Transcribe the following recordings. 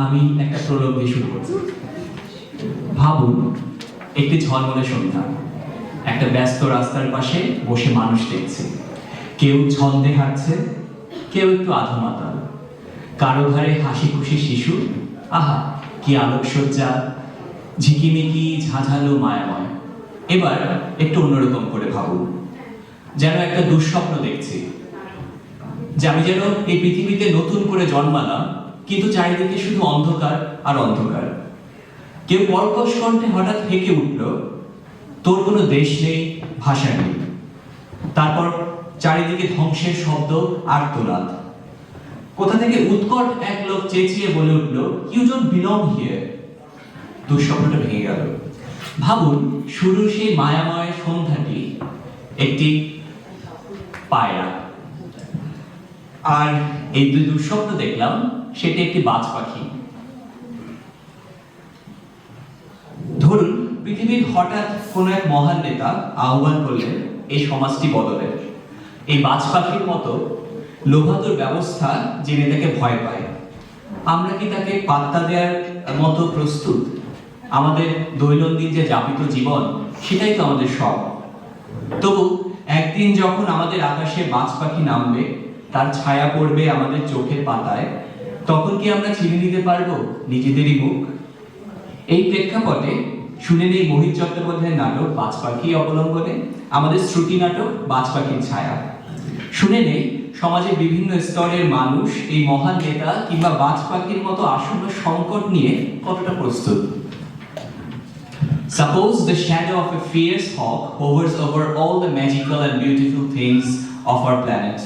আমি একটা প্রলোভ দিয়ে শুরু করছি। ভাবুন, একটি ঝলমলে সন্ধ্যা, একটা ব্যস্ত রাস্তার পাশে বসে মানুষ দেখছে। কেউ ছন্দে হাঁটছে, কেউ একটু আধমাতাল, কারো ঘরে হাসি খুশি শিশু। আহা, কি আলোকসজ্জা, ঝিকিমিকি ঝাঁঝালো মায়াময়। এবার একটু অন্যরকম করে ভাবুন, যেন একটা দুঃস্বপ্ন দেখছি, যে আমি যেন এই পৃথিবীতে নতুন করে জন্মালাম, কিন্তু চারিদিকে শুধু অন্ধকার আর অন্ধকার। কেউ কর্কশ কণ্ঠে হঠাৎ হেঁকে উঠল, তোর কোনো দেশ নেই, ভাষা নেই। তারপর চারিদিকে ধ্বংসের শব্দ আর তোলাদ। কোথা থেকে উৎকট এক লোক চেঁচিয়ে বলে উঠল, ইউ ডোন্ট বিলং হিয়ার। দুঃস্বপ্নটা ভেঙে গেল। ভাবুন, শুরু সেই মায়াময় সন্ধ্যাটি একটি পায়রা, আর এই দুই দুঃস্বপ্ন দেখলাম সেটি একটি বাজ পাখি। ধরুন, পৃথিবীর হঠাৎ কোনো এক মহান নেতা আহ্বান করলেন এই সমাজটি বদলের। এই বাজ পাখির মতো লোভাতুর ব্যবস্থা যে নেতাকে ভয় পায়, আমরা কি তাকে পাত্তা দেওয়ার মতো প্রস্তুত? আমাদের দৈনন্দিন যে যাপিত জীবন, সেটাই তো আমাদের সব। তবু একদিন যখন আমাদের আকাশে বাজ পাখি নামবে, তার ছায়া পড়বে আমাদের চোখের পাতায়, তখন কি আমরা চিনে নিতে পারবো নিজেদেরই মুখ? এই প্রেক্ষাপটে শুনে নেই মোহিত চট্টোপাধ্যায়ের নাটক বাজ পাখি অবলম্বনে আমাদের শ্রুতি নাটক বাজ পাখির ছায়া। শুনে নেই সমাজের বিভিন্ন স্তরের মানুষ এই মহান নেতা কিংবা বাজ পাখির মতো আসন্ন সংকট নিয়ে কতটা প্রস্তুত। Suppose the shadow of a fierce hawk hovers over all the magical and beautiful things of our planet.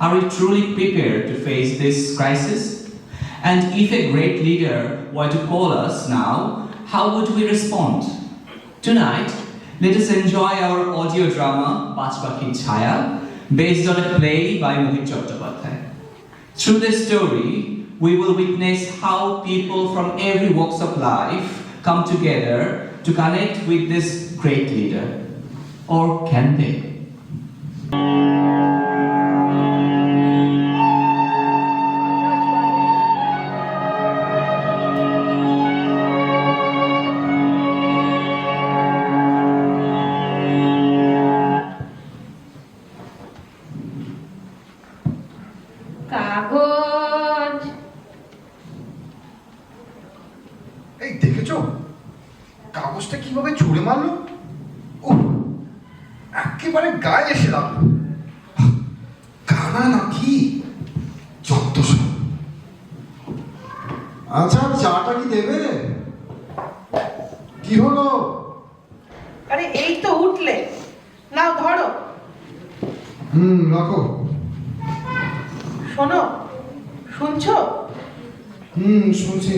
Are we truly prepared to face this crisis? And if a great leader were to call us now, how would we respond? Tonight, let us enjoy our audio drama Baj Pakhiর Chhaya, based on a play by Mohit Chattopadhyay. Through this story, we will witness how people from every walks of life come together to connect with this great leader. Or can they? কাগজ এই দেখেছো কাগজটা কিভাবে ছুঁড়ে মারলো? ও একেবারে গায়ে এসে লাগলো। কানা নাকি যত সব। আচ্ছা, চাটা কি দেবে? কি হলো? আরে এই তো উঠলে, নাও ধরো। রাখো। শোনো, শুনছো? শুনছি।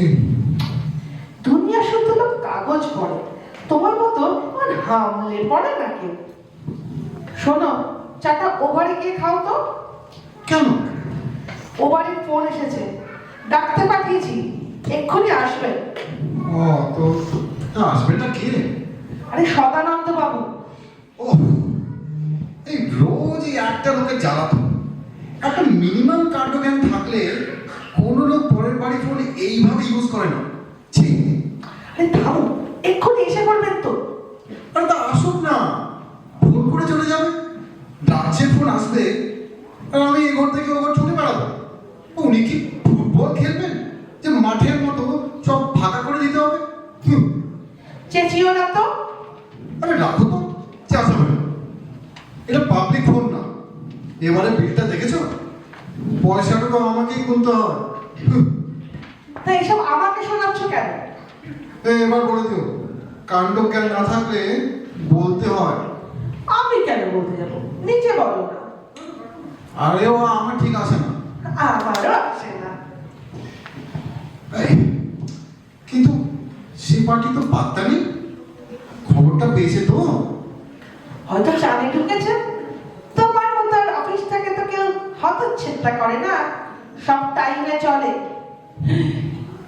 দুনিয়া শুধু লোক কাগজ পড়ে, তোমার মতো হামলে পড়ে না কেউ। শোনো, চাটা ওভারে গিয়ে খাও তো। কেন? ওভারে ফোন এসেছে, ডাকতে পাঠিয়েছি, এক্ষুনি আসবে। ও তো আসবেটা কে? আরে সদানন্দ বাবু। ও, এই রোজ এই একটা লোকের জ্বালাতো। একটা মিনিমাম কাণ্ডজ্ঞান থাকলে কোন লোক পরের বাড়ি ফোন এইভাবে ইউজ করে না। ছি। আরে থামো, এক্ষুনি এসে পড়বেন তো। আরে তা আসুক না, ফোন করে চলে যাবে। রাজ্যের ফোন আসবে আর আমি এই ঘর থেকে ও ঘর ছুটে বেড়াবো। উনি কি ফুটবল খেলবেন যে মাঠের মতো সব ফাঁকা করে দিতে হবে? চেঁচিও না তো। আরে রাখো তো, চেঁচাবে না। এটা পাবলিক ফোন না। এবারে বিলটা দেখেছো? পয়সাটা তো আমাকেই গুনতে হয়। তা এসব আমাকে শোনাচ্ছ কেন? এবার বলে দিও, কাণ্ডজ্ঞান না থাকলে বলতে হয়। আমি কেন বলতে যাবো, নিজে বলো না। আরে ও আমার ঠিক আছে না। আমারও আসে না। এই, কিন্তু সে পার্টি তো পাত্তা নেই। খবরটা পেয়েছে তো? হয়তো চাঁদে ঢুকেছে। তোমার মতো আর অফিস থেকে তো কেউ হতচ্ছেদটা করে না, সব টাইমে চলে।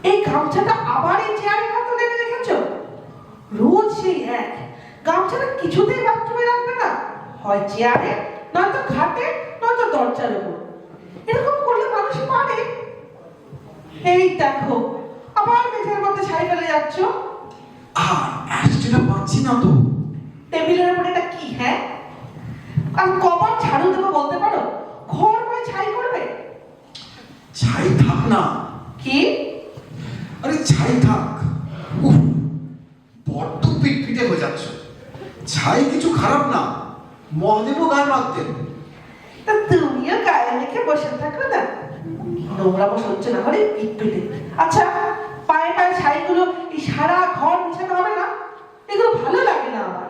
এই গামছাটা আবার এই চেয়ারে হাতে লেগে রেখেছো। রোজ সেই এক গামছাটা কিছুতেই বাথরুমে রাখবে না, হয় চেয়ারে, নয়তো খাটে, নয়তো দরজার উপর। এরকম করলে মানুষ পারে? এই দেখো, আবার মেঝের মধ্যে ছাই ফেলে যাচ্ছ। অ্যাসিডটা পাচ্ছি না তো। টেবিলের উপরে এটা কি? হ্যাঁ, আর কবার ঝাড়ু দেবো বলতে পারো? ঘর পায়ে ছাই করবে। ছাই থাক না। কি? আরে ছাই থাক। উফ, বড্ড পিটপিটে হয়ে যাচ্ছ। ছাই কিছু খারাপ না, মহাদেবও গায়ে মাখতেন। তা তুমিও গায়ে মেখে বসে থাকো না, নোংরামো সহ্য না করে পিটপিটে। আচ্ছা, পায়ে পায়ে ছাইগুলো এই সারা ঘর মুছাতে হবে না? এগুলো ভালো লাগে না আমার।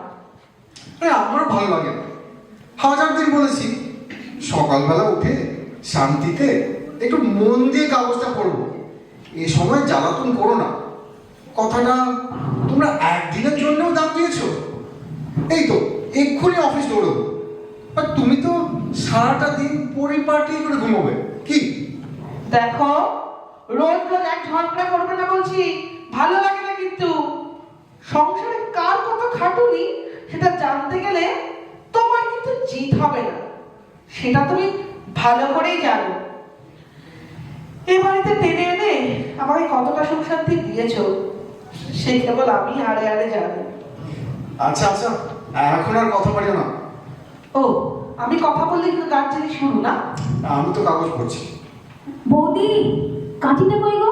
আরে আমারও ভালো লাগে না। হাজার দিন বলেছি সকালবেলা উঠে শান্তিতে একটু মন দিয়ে কাগজটা পড়বো, এ সময় জ্বালাতন করো না। কথাটা তোমরা একদিনের জন্যও দাম দিয়েছো। এই তো এক্ষুনি অফিস দৌড়বো, আর তুমি তো সারাটা দিন পরিপাটি করে ঘুমোবে। কি দেখো, রোজ রোজ এক ঝগড়া করবে না বলছি, ভালো লাগে না কিন্তু। সংসারে কার কত খাটুনি সেটা জানতে গেলে তোমার কিন্তু জিত হবে না, সেটা তুমি ভালো করেই জানো। এ বাড়িতে টেনে এনে আমাকে কতটা সুখ শান্তি দিয়েছো সে কেবল আমি আড়ে আড়ে জানি। আচ্ছা আচ্ছা, এখন আর কথা পারিও না। ও, আমি কথা বললে কিন্তু গান জিনিস শুরু না। আমি তো কাগজ পড়ছি। বৌদি, কাঁচিটা কই গো?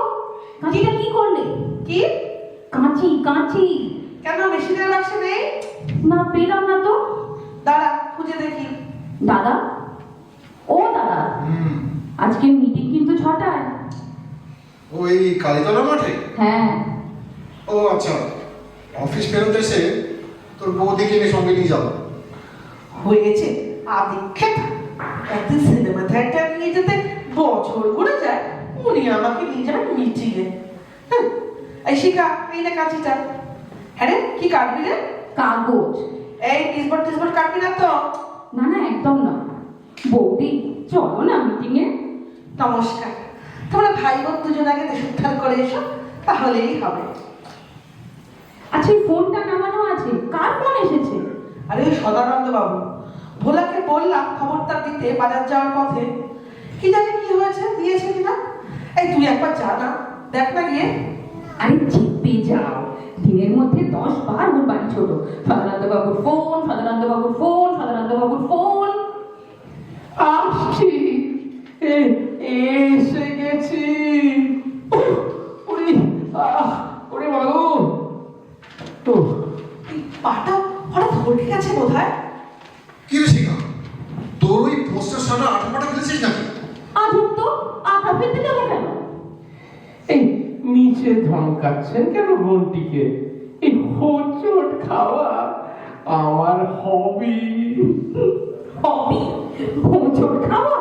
কাঁচিটা কি করলে? কি? কাঁচি, কাঁচি। কেন মেশিনের বাক্সে নেই? না, পেলাম না তো। দাঁড়া, খুঁজে দেখি। দাদা, ও দাদা, আজকে মিটিং কিন্তু 6টায়। ওই কালীতলা মাঠে? হ্যাঁ। ও আচ্ছা, অফিস ফেরত এসে তোর বৌদিকে নিয়ে সঙ্গে নিয়ে যাবো। হয়েছে আদিক্ষেত, একদিন সিনেমা থিয়েটার নিয়ে যেতে বছর ঘুরে যায়, উনি আমাকে নিয়ে যাবেন মিটিংয়ে। এই শিখা, এই না কাঁচিটা। হ্যাঁ রে, কি কাটবি রে? কাগজ। এই টিসবট কাটবি না তো? না না, একদম না। বৌদি, চলো না মিটিংয়ে। নমস্কার, তোমরা ভাই বোন দুজন আগে দেশোদ্ধার করে এসো, তাহলেই হবে। আচ্ছা, এই ফোনটা নামানো আছে, কার ফোন এসেছে? আরে ওই সদানন্দ বাবু, ভোলাকে বললাম খবরটা দিতে বাজার যাওয়ার পথে। কি জানি কি হয়েছে, দিয়েছে কিনা। এই তুই একবার যা না, দেখ না গিয়ে। আরে চেপে যাও, দিনের মধ্যে 10 বার ওর বাড়ি ছোট। সদানন্দ বাবুর ফোন, সদানন্দ বাবুর ফোন, সদানন্দ বাবুর ফোন। আসছি, এসে গেছি। ওরে বাবু, তো পাটা হঠাৎ হড়কে গেছে বোধ হয়। কি রে শিখা, তোর ওই পোস্টার সারা আঠাপাটা ফেলেছিস নাকি? আধুক তো, আধা ফেলতে যাবো কেন? এই নিচে ধমকাচ্ছেন কেন বোনটিকে? এই হোঁচট খাওয়া আমার হবি। হবি? হোঁচট খাওয়া?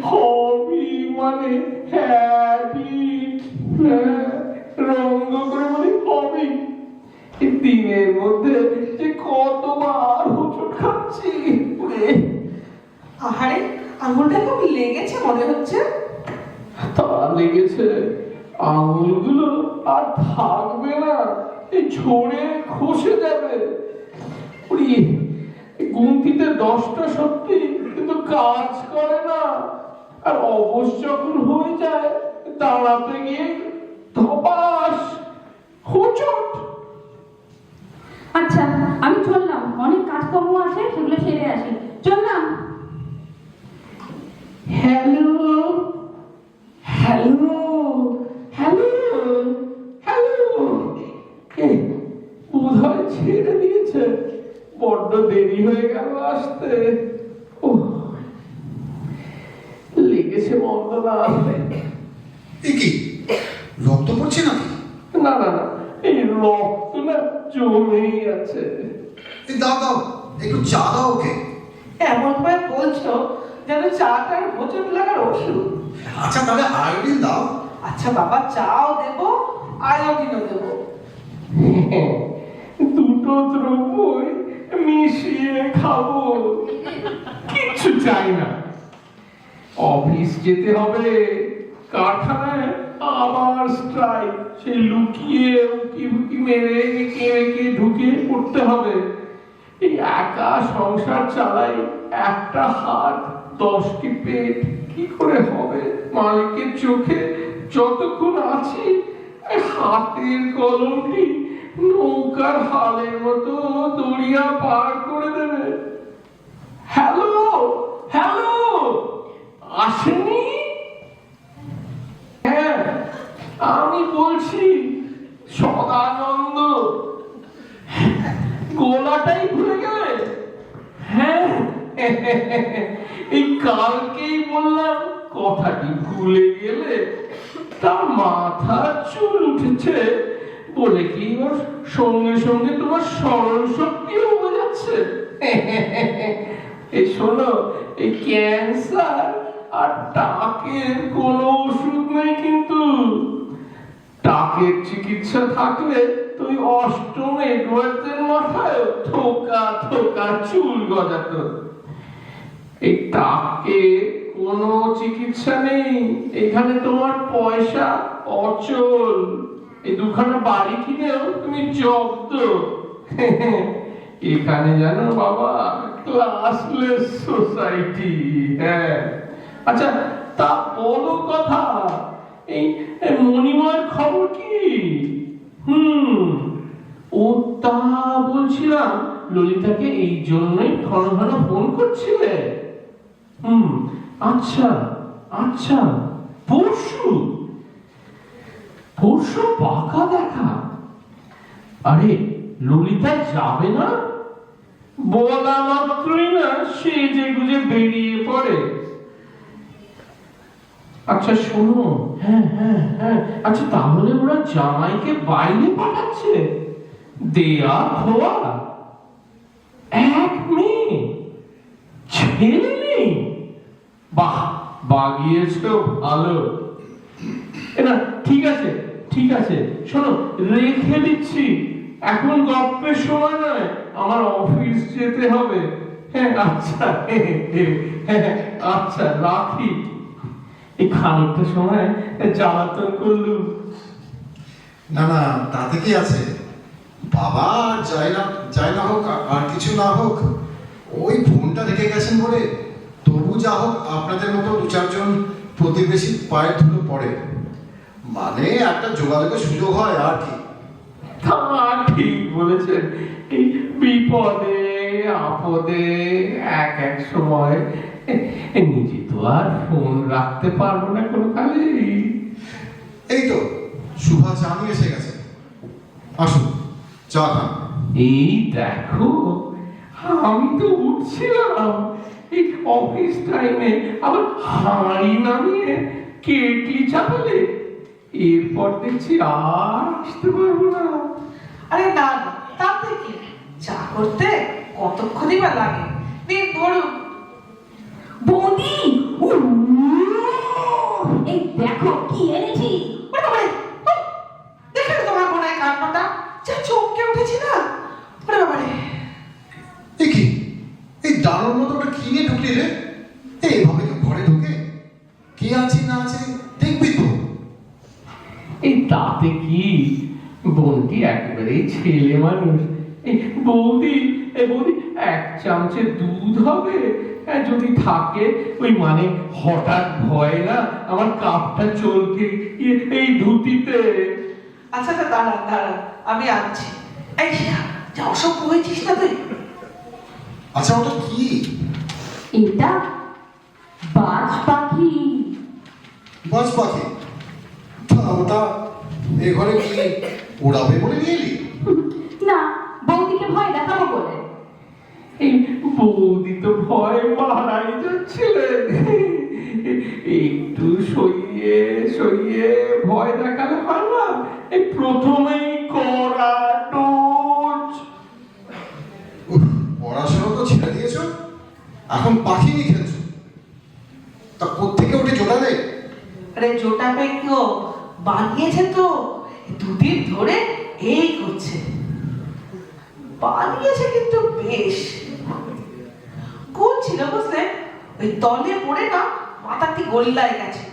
হবি মানে হ্যাবিট, রঙ্গ করে মানে হবি। দিনের মধ্যে যে কতবার হোঁচট খাচ্ছি। আহারে, আঙুলটা খুব লেগেছে মনে হচ্ছে। তা লেগেছে, আঙুলগুলো আর থাকবে না, এই ঝরে খসে যাবে। গুনতিতে 10টা সত্যি, কিন্তু কাজ করে না। আর অবশ যখন হয়ে যায়, দাঁড়াতে গিয়ে ধপাস হোঁচট। আচ্ছা, আমি চললাম, অনেক কাজকর্ম আছে, সেগুলো সেরে আসি। চললাম। হ্যালো হ্যালো হ্যালো হ্যালো, বোধহয় ছেড়ে দিয়েছে, বড্ড দেরি হয়ে গেল আসতে। ও লেগেছে মন্দ না। এ কি, রক্ত পড়ছে নাকি? না না না, এই রক্ত না জমেই আছে। এই দাও দাও, একটু চা দাও ওকে। এমন ভাবে বলছো যেন চাটার হোঁচট লাগার ওষুধ। আচ্ছা তাহলে আয়োডিন দাও। আচ্ছা বাবা, চাও দেবো, আয়োডিনও দেবো। দুটো দ্রব্যই মিশিয়ে খাবো, কিচ্ছু চাই না। অফিস যেতে হবে, কারখানায় আবার স্ট্রাইক, সে লুকিয়ে উকি উকি মেরে একে ঢুকে পড়তে হবে। এই একা সংসার চালাই, একটা হাত 10টি পেট, কি করে হবে? মালিকের চোখে যতক্ষণ আছি এই হাতের কলমটি নৌকার হালের মতো দরিয়া পার করে দেবে। হ্যালো হ্যালো, আসেনি? হ্যাঁ, আমি বলছি সদানন্দ। গোলাটাই ভুলে গেলে? হ্যাঁ, এই কালকেই বললাম কথাটি ভুলে গেলে। তার মাথার চুল উঠেছে বলে কি ওর সঙ্গে সঙ্গে তোমার স্মরণ শক্তিও বোঝাচ্ছে। এই শোনো, এই ক্যান্সার আর টাকের কোনো ওষুধ নেই কিন্তু। টাকের চিকিৎসা থাকলে তুই অষ্টম এডওয়ার্ডের মাথায় থোকা থোকা চুল গজাতো। এই টাকে কোনো চিকিৎসা নেই, এখানে তোমার পয়সা অচল। এই দুখানা বাড়ি কিনেও তুমি জব্দ। এখানে জানো বাবা, ক্লাসলেস সোসাইটি। হ্যাঁ, আচ্ছা তা বলো কথা, এই মণিমার খবর কি? ও তা বলছিলাম ললিতাকে এই জন্যই ঘন ঘন ফোন করছিলে। আচ্ছা আচ্ছা, পরশু পরশু পাকা দেখা। আরে ললিতা যাবে না? বলা মাত্রই না সেজে গুজে বেরিয়ে পড়ে। আচ্ছা শোনো, হ্যাঁ হ্যাঁ হ্যাঁ, আচ্ছা তাহলে ওরা জামাইকে বাইরে পাঠাচ্ছে? দেয়া খোয়া এক মেয়ে, ছেলে নেই? বাহ, বাগিয়েছো ভালো। না ঠিক আছে ঠিক আছে, শোনো রেখে দিচ্ছি, এখন গল্পের সময় নয়, আমার অফিস যেতে হবে। হ্যাঁ আচ্ছা, আচ্ছা রাখি। এই খানিকটা সময় জ্বালাতন করলুম। না না, তাতে কি আছে, বাবা যাই না হোক আর কিছু না হোক, ওই ফোনটা রেখে গেছেন বলে তবু যা হোক আপনাদের মতো দু চারজন প্রতিবেশী পায়ের ধুলো পড়ে, মানে একটা যোগাযোগের সুযোগ হয় আর কি। তা ঠিক বলেছেন, এই বিপদে আপদে এক এক সময় নিজে তো আর ফোন রাখতে পারবো না কোনো কালেই। এই তো শুভা চা নিয়ে এসে গেছে, আসুন চা খান। এই দেখো, আমি তো উঠছিলাম এই অফিস টাইমে, আবার হাঁড়ি নামিয়ে কেটলি চাপালে, এরপর দেখছি আর আসতে পারবো না। আরে না না, তাতে কি, চা করতে কতক্ষণই বা লাগে। দিন ধরুন। বৌদি, এই দেখো কি এনেছি। দেখে তোমার মনে হয় কান্নাটা যা চমকে উঠেছি না। ওরে বাবারে, এ কি, এই দারুণ মতো ওটা কি নিয়ে ঢুকলি রে? এইভাবে কেউ ঘরে ঢুকে? কে আছে না আছে দেখবি তো। এই তাতে কি, বোনটি একেবারেই ছেলে মানুষ। এই বৌদি এক চামচে দুধ হবে যদি থাকে, ওই মানে হঠাৎ ভয় না আমার কাপটা চলকে এই ধুতিতে। আচ্ছা আচ্ছা, দাঁড়ান দাঁড়ান, আমি আনছি। এই শিখা, যা অসভ্য হয়েছিস না তুই। আচ্ছা ওটা কি? এটা বাজ পাখি। বাজ পাখি? ওটা এ ঘরে কি ওড়াবে বলে নিয়ে এলি? না, বৌদিকে ভয় দেখাবো বলে। এই বৌদি তো ভয় মারাই যাচ্ছিলেন, একটু সইয়ে সইয়ে ভয় দেখালে হয় না? এই প্রথমেই করা ডোজ। পড়াশোনা তো ছেড়ে দিয়েছো, এখন পাখি নিয়ে খেলছো। তা কোত্থেকে ওটি জোটালে? আরে জোটাবে কেউ বানিয়েছে তো, দুদিন ধরে এই করছে। বানিয়েছে কিন্তু বেশ কোন ছিল বুঝলে, ওই তলে পড়ে না মাথাটি গোল্লায় গেছে।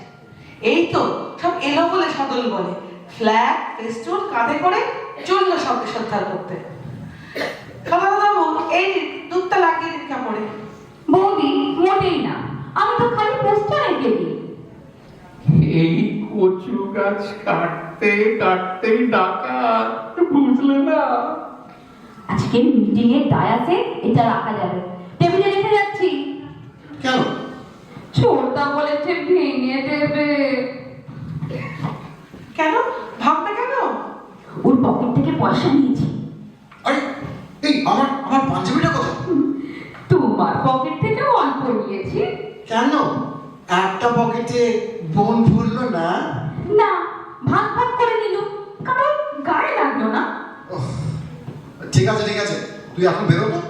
এই তো সব এলো বলে সদল বলে, ফ্ল্যাগ ফেস্টুন কাঁধে করে চললো সঙ্গে সন্ধান করতে। খালাবাবু, এই দুধটা লাগিয়ে দিন কাপড়ে। বৌদি মোটেই না, আমি তো খালি পোস্টার এঁকে দিই। এই কচু গাছ কাটতে কাটতেই ডাকাত, বুঝলে না? আজকে মিটিং এর ডায়াসে এটা রাখা যাবে, টেবিলে রেখে যাচ্ছি। কেন? ছোটদা বলেছে ভেঙে দেবে। কেন ভাববে কেন? ওর পকেট থেকে পয়সা নিয়েছি। আরে এই আমার পাঞ্জাবিটা কোথায়? তোমার পকেট থেকে অল্প নিয়েছি। কেন একটা পকেটে বোন ভুললো না? না, ভাগ ভাগ করে নিল, কারণ গায়ে লাগলো না। ওহ, ঠিক আছে তুই এখন বেরো তো।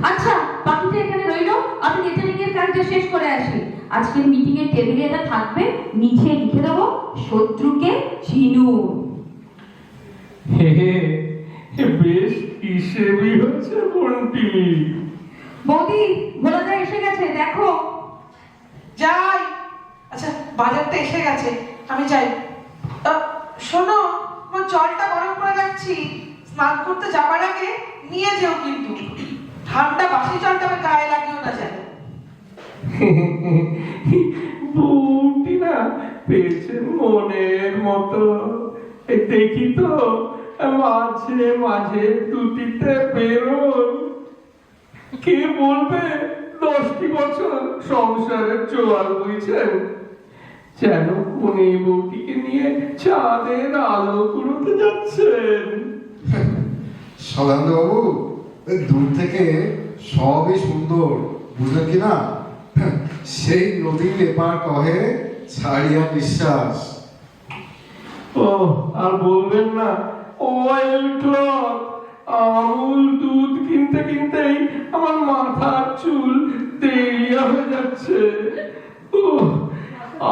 আচ্ছা, বাকিটা এখানে রইলো, আমি লেটারিং এর কাজটা শেষ করে আসি। আজকের মিটিং এর টেবিলে এটা থাকবে, নিচে লিখে দেবো শত্রুকে চিনুন। হে হে, বেশ হিসেবই হচ্ছে বোনটি। বৌদি, ভোলাদা এসে গেছে, দেখো। যাই। আচ্ছা, বাজারটা এসে গেছে, আমি যাই। শোনো, আমার জলটা গরম করে রাখছি, স্নান করতে যাবার আগে নিয়ে যেও কিন্তু। ঠান্ডা বাসি জলটা আমার গায়ে লাগিও না যেন। বউটি না পেয়েছে মনের মতো। এই দেখি তো মাঝে মাঝে দুটিতে বেরোন। কে বলবে 10টি বছর সংসারের জোয়ার বইছেন, যেন কোনে বউটিকে নিয়ে চাঁদের আলো কুড়োতে যাচ্ছেন। সদানন্দ বাবু, দূর থেকে সবই সুন্দর, বুঝলেন কি না? সেই নদীর এপার কহে ছাড়িয়া বিশ্বাস। ও আর বলবেন না, অয়েল ক্লথ আমুল দুধ কিনতে কিনতেই আমার মাথার চুল দেরিয়া হয়ে যাচ্ছে।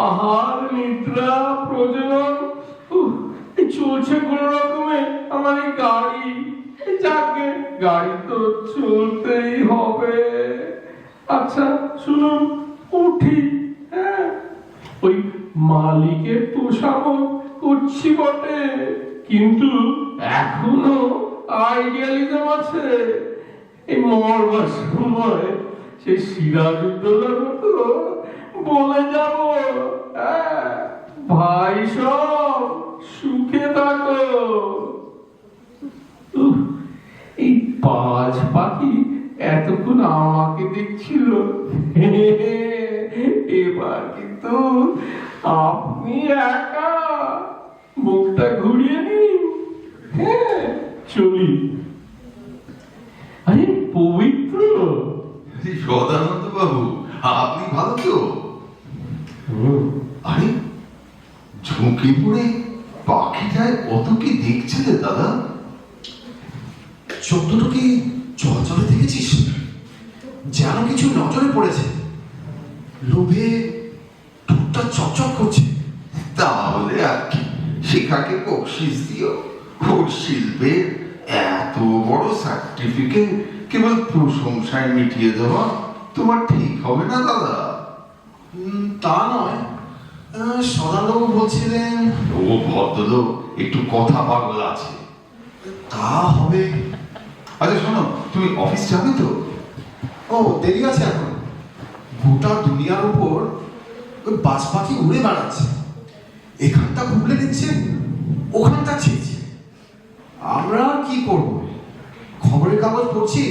আহার নিদ্রা প্রজনন এই চলছে কোনো রকমে আমার এই গাড়ি। যাকে গাড়ি তো চলতেই হবে। আচ্ছা শুনুন, উঠি। হ্যাঁ, ওই মালিকের তোষামত করছি বটে, কিন্তু এখনো আইডিয়ালিজম আছে। এই মরবার সময় সেই সিরাজউদ্দৌলার মতো বলে যাব, হ্যাঁ, ভাই সব সুখে থাকো। এই পাঁচ পাখি এতক্ষণ আমাকে দেখছিল, এবার কিন্তু আপনি একা। মুখটা ঘুরিয়ে নিন। হ্যাঁ, চলি। আরে পবিত্র, সদানন্দ বাবু, আপনি ভালো তো? আরে ঝুঁকে পড়ে পাখিটায় কত কি দেখছিলে দাদা? চোখ দুটো কি জলে দেখেছিস? যেন কিছু নজরে পড়েছে, লোভে ঠোঁটটা চকচক করছে। তাহলে আর কি, শিখাকে বকশিস দিও। ওর শিল্পের এত বড় সার্টিফিকেট কেবল প্রশংসায় মিটিয়ে দেওয়া তোমার ঠিক হবে না দাদা। তা নয়, সদানন্দ বলছিলেন। ও ভদ্রলোক একটু কথা পাগল আছে। তা হবে। আচ্ছা শোনো, তুমি অফিস যাবে তো? ও দেরি আছে এখন। গোটা দুনিয়ার উপর ওই বাজ পাখি উড়ে বেড়াচ্ছে, এখানটা ঘুরলে দিচ্ছে, ওখানটা ছেড়েছে। আমরা কি করব? খবরের কাগজ পড়ছি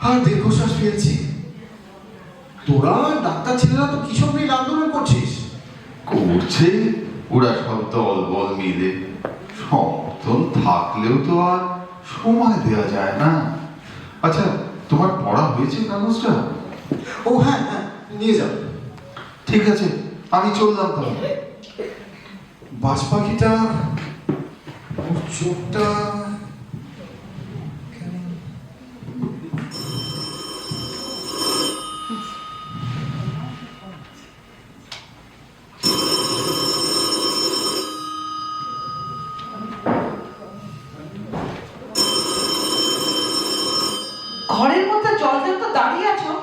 আর দীর্ঘশ্বাস ফেলছি। তোরা ডাক্তার ছেলেরা তো কৃষক নিয়ে আন্দোলন করছিস। করছে ওরা সব দল বল মিলে। সমর্থন থাকলেও তো আর সময় দেওয়া যায় না। আচ্ছা, তোমার পড়া হয়েছে কাগজটা? ও হ্যাঁ হ্যাঁ, নিয়ে যাও। ঠিক আছে, আমি চললাম তাহলে। বাজ পাখিটা, ওর চোখটা ঘরের মধ্যে জল জল তো দাঁড়িয়ে আছো,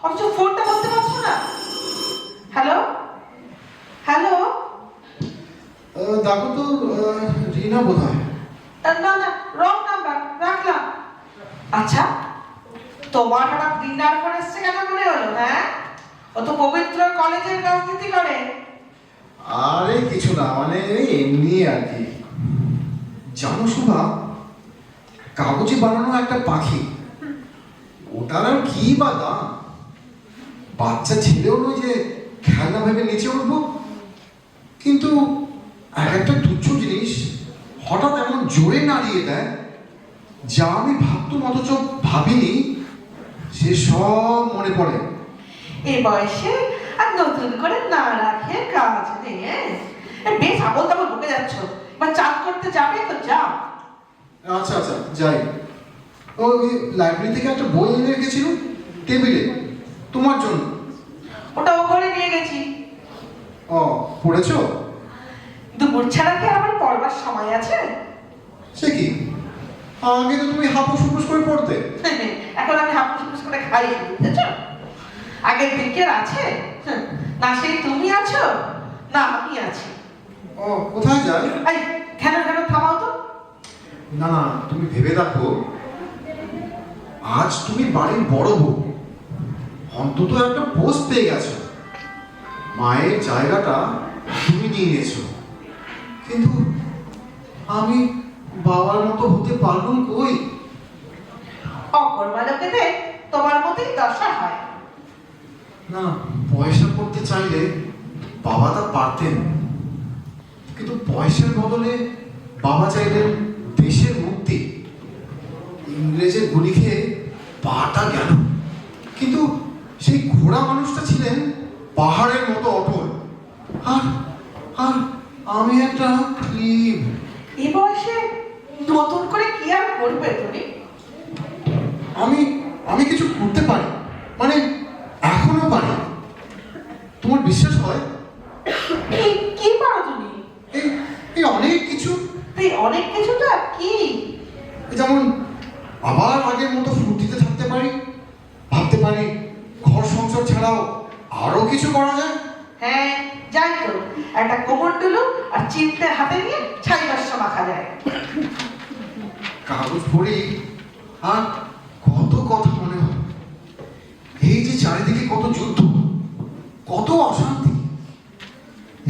অথচ ফোনটা করতে পারছো না। Hello hello. দেখো তো, রিনা বোধ হয়। না না, রং নাম্বার, রাখলাম। আচ্ছা, তোমার হঠাৎ ডিনার করে এসছে কেন মনে হলো? হ্যাঁ, ও তো পবিত্র কলেজের রাজনীতি করে। আরে আরে কিছু না, মানে এই এমনি আর কি। জানো শোভা, কাগজে বানানো একটা পাখি, ওটার আর কি বা দাম। বাচ্চা ছেলেও নয় যে খেলনা ভেবে নিচে উঠবো, কিন্তু এক একটা তুচ্ছ জিনিস হঠাৎ এমন জোরে নাড়িয়ে দেয়, যা আমি ভাবতুম অথচ ভাবিনি, সে সব মনে পড়ে। এই বয়সে আর নতুন করে না রাখে কাজ নেই। বেশ আবল তাবল ঢুকে যাচ্ছ, বা চান করতে যাবে তো যাও। আচ্ছা আচ্ছা যাই। ওই লাইব্রেরি থেকে একটা বই এনে রেখেছিল টেবিলে তোমার জন্য। ওটা ও ঘরে নিয়ে গেছি। ও, পড়েছো? দুপুর ছাড়া কি আমার পড়বার সময় আছে? সে কি, আগে তো তুমি হাপুস হুপুস করে পড়তে। এখন আমি হাপুস হুপুস করে খাই, বুঝেছ? আগের দিকের আছে না, সেই তুমি আছো না আমি আছি। ও, কোথায় যায়? এই কেন কেন থামাও তো। না না, তুমি ভেবে দেখো, আজ তুমি বাড়ির বড় বউ, অন্তত একটা পোস্ট পেয়ে গেছো, মায়ের জায়গাটা তুমি নিয়ে নিয়েছো, কিন্তু আমি বাবার মতো হতে পারলাম কই? অকর্মা লোকেদের তোমার মতোই দশা হয়। না, পয়সা করতে চাইলে বাবা তা পারতেন, কিন্তু পয়সার বদলে বাবা চাইলেন দেশের মুক্তি। ইংরেজের গুলি খেয়ে পাটা গেল, কিন্তু সেই ঘোড়া মানুষটা ছিলেন পাহাড়ের মতো অটল। আর আর আমি একটা ক্লিব। এই বয়সে নতুন করে কি আর করবে তুমি? আমি আমি কিছু করতে পারি, মানে এখনো পারি। তোমার বিশ্বাস হয়? কি পারো তুমি? এই এই অনেক কিছু। এই অনেক কিছুটা কি? যেমন আবার আগের মতো ফুর্তিতে থাকতে পারি, ভাবতে পারি ঘর সংসার ছাড়াও আরো কিছু করা যায়। হ্যাঁ যাই তো, একটা কোমরডুলু আর চিমটে হাতে নিয়ে ছাইবাস্য মাখা যায়। কাগজ পড়ি আর কত কথা মনে হয়। এই যে চারিদিকে কত যুদ্ধ, কত অশান্তি,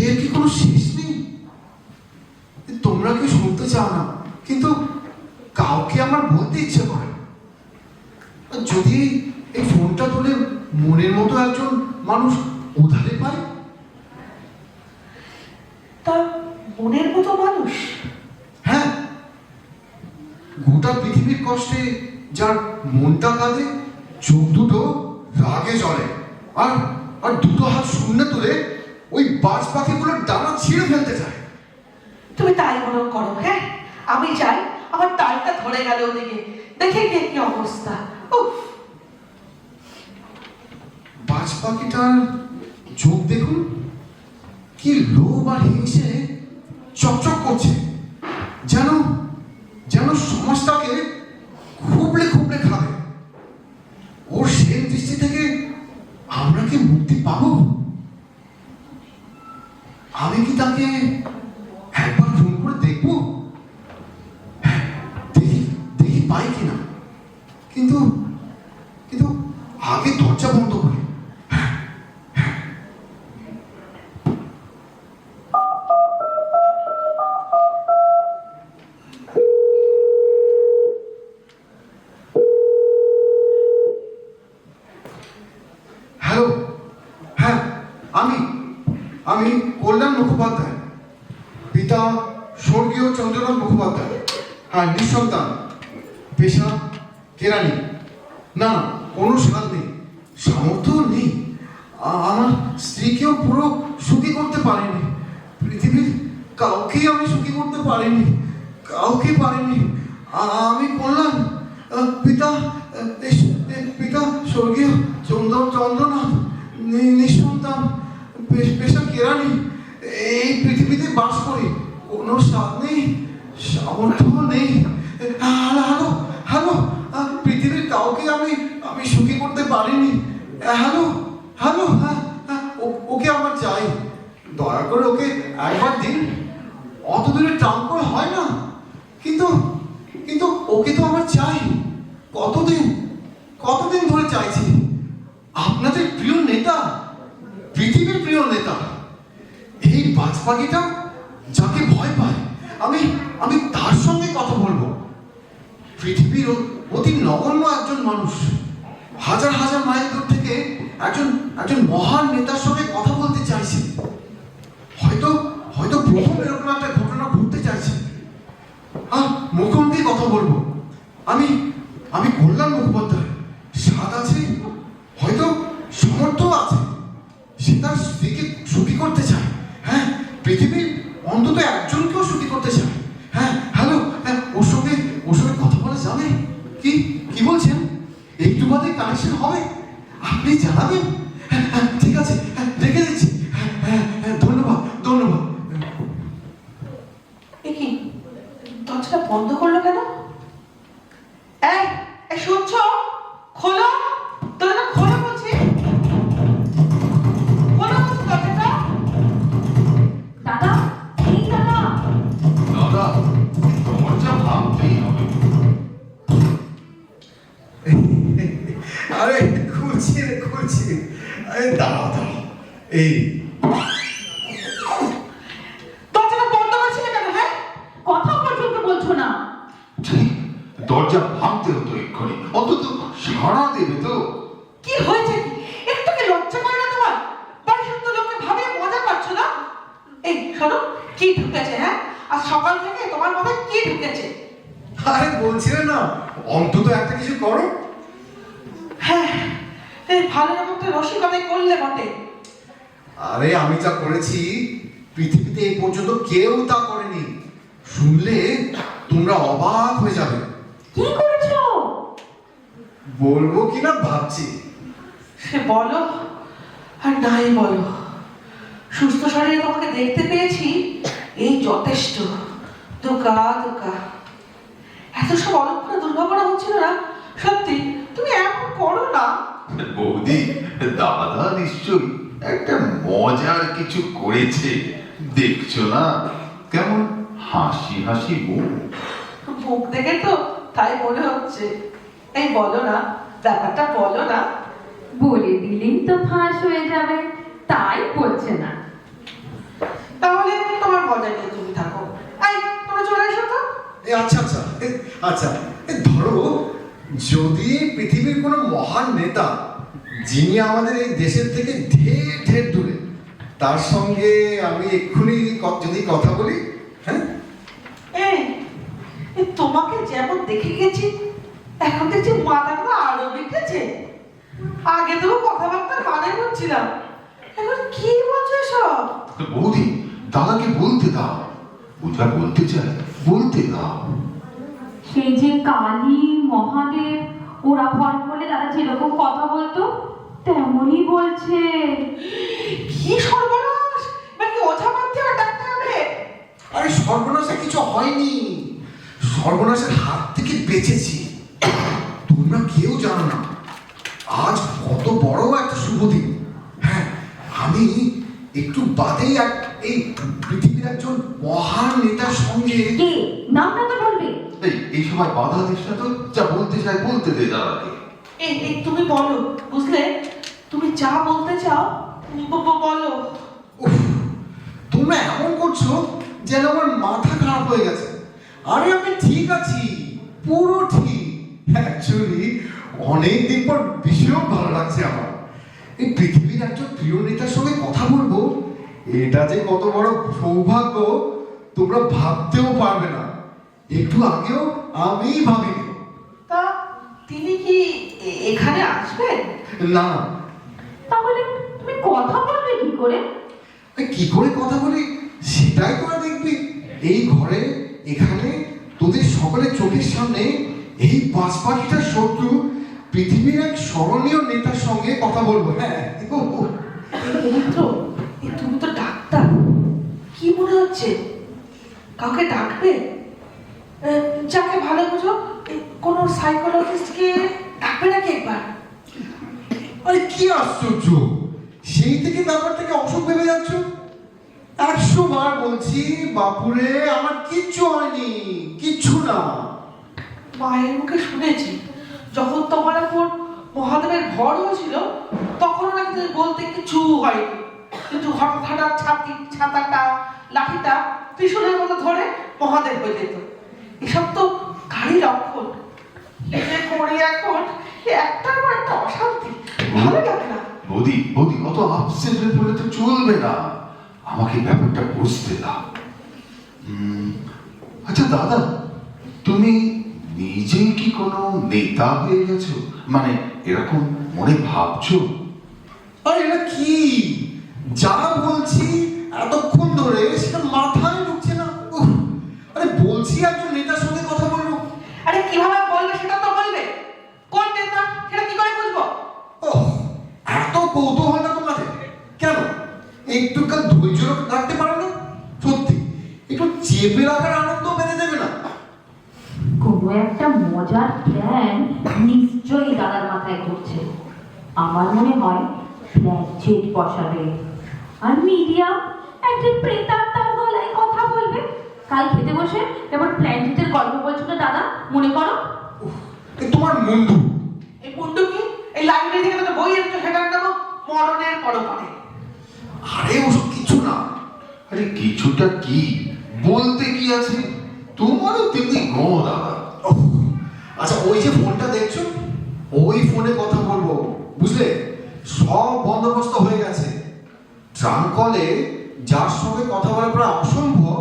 এর কি কোনো শেষ নেই? তোমরা কি শুনতে চাও না, কিন্তু কাউকে আমার বলতে ইচ্ছে করে। আর যদি এই ফোনটা তুলে মনের মতো একজন মানুষ উধারে পাই। তা মনের মতো মানুষ? হ্যাঁ, গোটা পৃথিবীর কষ্টে যার মনটা কাঁদে, চোখ দুটো রাগে জ্বলে, আর আর দুটো হাত শূন্য তুলে ওই বাজ পাখিগুলোর ডানা ছিঁড়ে ফেলতে চায়। তুমি তাই মনে করো। হ্যাঁ আমি যাই, আমার তালটা ধরে গেল ওদিকে, দেখে গিয়ে কি অবস্থা। উফ, বাজ পাখিটার চোখ দেখুন, কি লোভ আর হিংসে চকচক করছে, যেন যেন সমাজটাকে খুবলে খুবলে খাবে। ওর সেই দৃষ্টি থেকে আমরা কি মুক্তি পাবো? আমি কি তাকে একবার ফোন করে দেখবো? হ্যাঁ, দেখি দেখি পাই কিনা, কিন্তু কিন্তু আগে দরজা বন্ধ করি। হ্যালো, হ্যাঁ আমি আমি কল্যাণ মুখোপাধ্যায়, পিতা স্বর্গীয় চন্দ্রনাথ মুখোপাধ্যায়। হ্যাঁ, নিঃসন্তান, পেশা কেরানি। না, কোনো স্বাদ নেই, সামর্থ্য নেই। আমার স্ত্রীকেও পুরো সুখী করতে পারিনি, পৃথিবীর কাউকেই আমি সুখী করতে পারিনি, কাউকে পারিনি। আমি কল্যাণ, পিতা পিতা স্বর্গীয় চন্দ্রনাথ, নিঃসন্তান, পেশা কেরানি। এই পৃথিবীতে বাস করি, কোনো স্বাদ নেই, সামর্থ্য নেই। হ্যালো হ্যালো, পৃথিবীর কাউকে আমি সুখী করতে পারিনি। হ্যালো হ্যালো, হ্যাঁ হ্যাঁ, ওকে আমার চাই, দয়া করে ওকে একবার দিন। অত দূরে ট্রাম করে হয় না, কিন্তু কিন্তু ওকে তো আমার চাই। কতদিন কতদিন ধরে চাইছি। আপনাদের প্রিয় নেতা, পৃথিবীর প্রিয় নেতা, এই বাজপাখিটা যাকে ভয় পায় আমি আমি তার সঙ্গে কথা বলবো। পৃথিবীর অতি নগণ্য একজন মানুষ হাজার হাজার মাইল দূর থেকে একজন একজন মহান নেতার সঙ্গে কথা বলতে চাইছে। হয়তো হয়তো প্রথম এরকম একটা ঘটনা ঘটতে চাইছে। মুখোমুখি কথা বলবো। আমি আমি কল্যাণ মুখোপাধ্যায়, স্বাদ আছে, হয়তো সমর্থ আছে, সে তার স্ত্রীকে সুখী করতে চায়। হ্যাঁ, পৃথিবীর অন্তত একজনকেও সুখী করতে চায়। হ্যাঁ, হ্যালো, হ্যাঁ, ওর সঙ্গে কথা বলা যাবে? কি কি বলছেন? একটু বাদে কানেকশন হবে, আপনি জানাবেন। হ্যাঁ, হ্যাঁ, ঠিক আছে, হ্যাঁ, রেখে দিচ্ছি। হ্যাঁ, হ্যাঁ, হ্যাঁ, ধন্যবাদ ধন্যবাদ। এ কি, দরজাটা বন্ধ করলো কেন? এই এই শুনছো? খোলো, দরজাটা খোলো বলছি। খোলো বলছি দরজাটা। দাদা, এই দাদা। দাদা, দরজা ভাঙতেই হবে। আরে খুলছি রে খুলছি। আরে দাঁড়াও দাঁড়াও, এই দরজাটা বন্ধ করছিলে কেন? হ্যাঁ, কথা পর্যন্ত বলছো না। ঠিক, দরজা ভাঙতে হতো এক্ষুনি, অন্তত সাড়া দেবে তো। কি হয়েছে? কি একটু কি লজ্জা করে না তোমার? বাড়ির সব তো লোকে ভাবে মজা পাচ্ছ না। এই শোনো, কি ঢুকেছে? হ্যাঁ, আর সকাল থেকে তোমার মাথায় কি ঢুকেছে? আরে বলছিলে না অন্তত একটা কিছু করো। হ্যাঁ, এই ভালো রকম তো রসিকতাই করলে বটে। আরে আমি যা করেছি পৃথিবীতে এই পর্যন্ত কেউ তা করেনি। শুনলে তোমরা অবাক হয়ে যাবে। কি করেছো? বলবো কিনা ভাবছি। সে বলো আর নাই বলো, সুস্থ শরীরে তোমাকে দেখতে পেয়েছি, এই যথেষ্ট। দুকা দুকা, এত সব অলক্ষণে দুর্ভাবনা হচ্ছিল না। সত্যি তুমি এমন করো না। বৌদি, দাদা নিশ্চয়ই একটা মজার কিছু করেছে, দেখছো না কেমন হাসি হাসি মুখ। মুখ দেখে তো তাই মনে হচ্ছে। এই বলো না, ব্যাপারটা বলো না। বলে দিলেই তো ফাঁস হয়ে যাবে, তাই বলছে না। তাহলে তোমার মজা নিয়ে তুমি থাকো। এই তোমরা চলে এসো তো। আচ্ছা আচ্ছা আচ্ছা, ধরো যদি পৃথিবীর কোনো মহান নেতা যিনি আমাদের এই দেশের থেকে ঢের ঢের দূরে, তার সঙ্গে আমি এক্ষুনি যদি কথা বলি। হ্যাঁ, এই তোমাকে যেমন দেখে গেছি, এখন দেখছি মাথাগুলো আরো বেঁকেছে। আগে তো কথাবার্তা মানে হচ্ছিলাম, এখন কি বলছো এসব? বৌদি, দাদাকে বলতে দাও, ও যা বলতে চায় বলতে দাও। সেই যে কালী মহাদেব ওরা ভয় করলে দাদা যেরকম কথা বলতো তেমনই বলছে। কি সর্বনাশ! নাকি ওঝা মারতে হবে, ডাকতে হবে? আরে সর্বনাশে কিছু হয়নি, সর্বনাশের হাত থেকে বেঁচেছি। তোমরা কেউ জানো না আজ কত বড় একটা শুভ দিন। হ্যাঁ, আমি একটু বাদেই এই পৃথিবীর একজন মহান নেতার সঙ্গে। কে? নামটা তো বলবে। এই সময় বাধা দিস না তো, যা বলতে চায় বলতে দে দাদাকে। এই তুমি বলো, বুঝলে? তুমি যা বলতে চাও বলো। উফ, তোমরা এমন করছো যেন আমার মাথা খারাপ হয়ে গেছে। আরে আমি ঠিক আছি, পুরো ঠিক। অ্যাকচুয়ালি অনেকদিন পর ভীষণ ভালো লাগছে আমার। এই পৃথিবীর একজন প্রিয় নেতার সঙ্গে কথা বলবো, এটা যে কত বড় সৌভাগ্য তোমরা ভাবতেও পারবে না। একটু আগেও আমি ভাবিনি। তা তিনি কি এখানে আসবেন? না, তাহলে তুমি কথা বলবে কি করে? কি করে কথা বলি সেটাই তোরা দেখবি। এই ঘরে এখানে তোদের সকলের চোখের সামনে এই বাজপাখিটার শত্রু পৃথিবীর এক স্মরণীয় নেতার সঙ্গে কথা বলবো। হ্যাঁ, মিত্র, তুমি তো ডাক্তার, কি মনে হচ্ছে? কাউকে ডাকবে? যাকে ভালো বুঝো, কোনো সাইকোলজিস্টকে ডাকবে নাকি একবার? আরে কি আশ্চর্য, সেই থেকে ব্যাপার থেকে অসুখ ভেবে যাচ্ছ। 100 বার বলছি বাপুরে, আমার কিচ্ছু হয়নি, কিচ্ছু না। মায়ের মুখে শুনেছি, যখন তোমার উপর মহাদেবের ভর হয়েছিল তখন নাকি তুমি বলতে কিছু হয়নি। কিন্তু হঠাৎ ছাতাটা লাঠিটা ত্রিশূলের মতো ধরে মহাদেব হয়ে যেত। এসব তো গাড়ি লক্ষণ। এই যে করি এখন একটার পর একটা অশান্তি, ভালো লাগে না। বৌদি অত আপসেট হয়ে পড়লে তো চলবে না, আমাকে ব্যাপারটা বুঝতে দাও। আচ্ছা দাদা, তুমি নিজে কি কোনো নেতা হয়ে গেছো? মানে এরকম মনে ভাবছো? আরে এটা কি যা বলছি এতক্ষণ ধরে সেটা মাথায় ঢুকছে না। উফ, আরে বলছি একজন নেতার সঙ্গে কথা বলবো। আরে কিভাবে বলবে সেটা তো বলবে, কোন নেতা সেটা কি করে বুঝবো? ওহ, এত কৌতূহল না তোমাদের? কেন একটু কাল ধৈর্য রাখতে পারো না? সত্যি একটু চেপে রাখার আনন্দ বেঁধে দেবে না? কোনো একটা মজার প্ল্যান নিশ্চয়ই দাদার মাথায় ঘুরছে। আমার মনে হয় ফ্ল্যাট জেট বসাবে, আর মিডিয়া একজন প্রেতাত্মার গলায় কথা বলবে। কাল খেতে বসে এবার প্ল্যান জেটের গল্প বলছিল দাদা, মনে করো। এ তোমার মুন্ডু। এই মুন্ডু কি? এই লাইব্রেরি থেকে তো বই এনেছো, সেটার নাম মরণের পরপারে। আরে ওসব কিছু না। আরে কিছুটা কি, বলতে কি আছে? তোমারও তেমনি গো দাদা। ওহ, আচ্ছা ওই যে ফোনটা দেখছো, ওই ফোনে কথা বলবো, বুঝলে? সব বন্দোবস্ত হয়ে গেছে। ট্রাঙ্ক কলে যার সঙ্গে কথা বলা প্রায় অসম্ভব,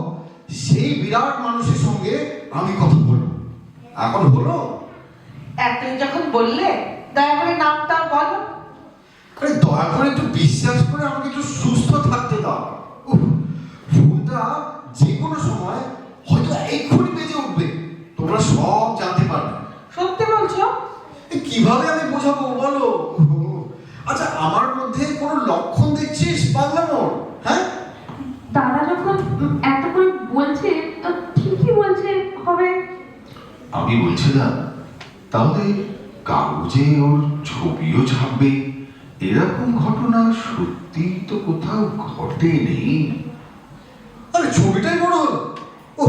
সেই বিরাট মানুষের সঙ্গে আমি কথা বলবো। এখন হলো? তুমি যখন বললে দয়া করে নামটা বলো। আরে দয়া করে একটু বিশ্বাস করে আমাকে একটু সুস্থ থাকতে দাও। উফ, ফোনটা যে কোনো সময় হয়তো এক্ষুনি বেজে উঠবে, তোমরা সব জানতে পারবে। সত্যি বলছো? কিভাবে আমি বোঝাবো বলো? আচ্ছা আমার মধ্যে কোনো লক্ষণ দেখছিস পাগলা মোড়? হ্যাঁ, দাদা যখন এত করে বলছে তো ঠিকই বলছে হবে। আমি বলছিলাম তাহলে কাগজে ওর ছবিও ছাপবে, এরকম ঘটনা সত্যি তো কোথাও ঘটেনি। আরে ছবিটাই বড় হলো। ও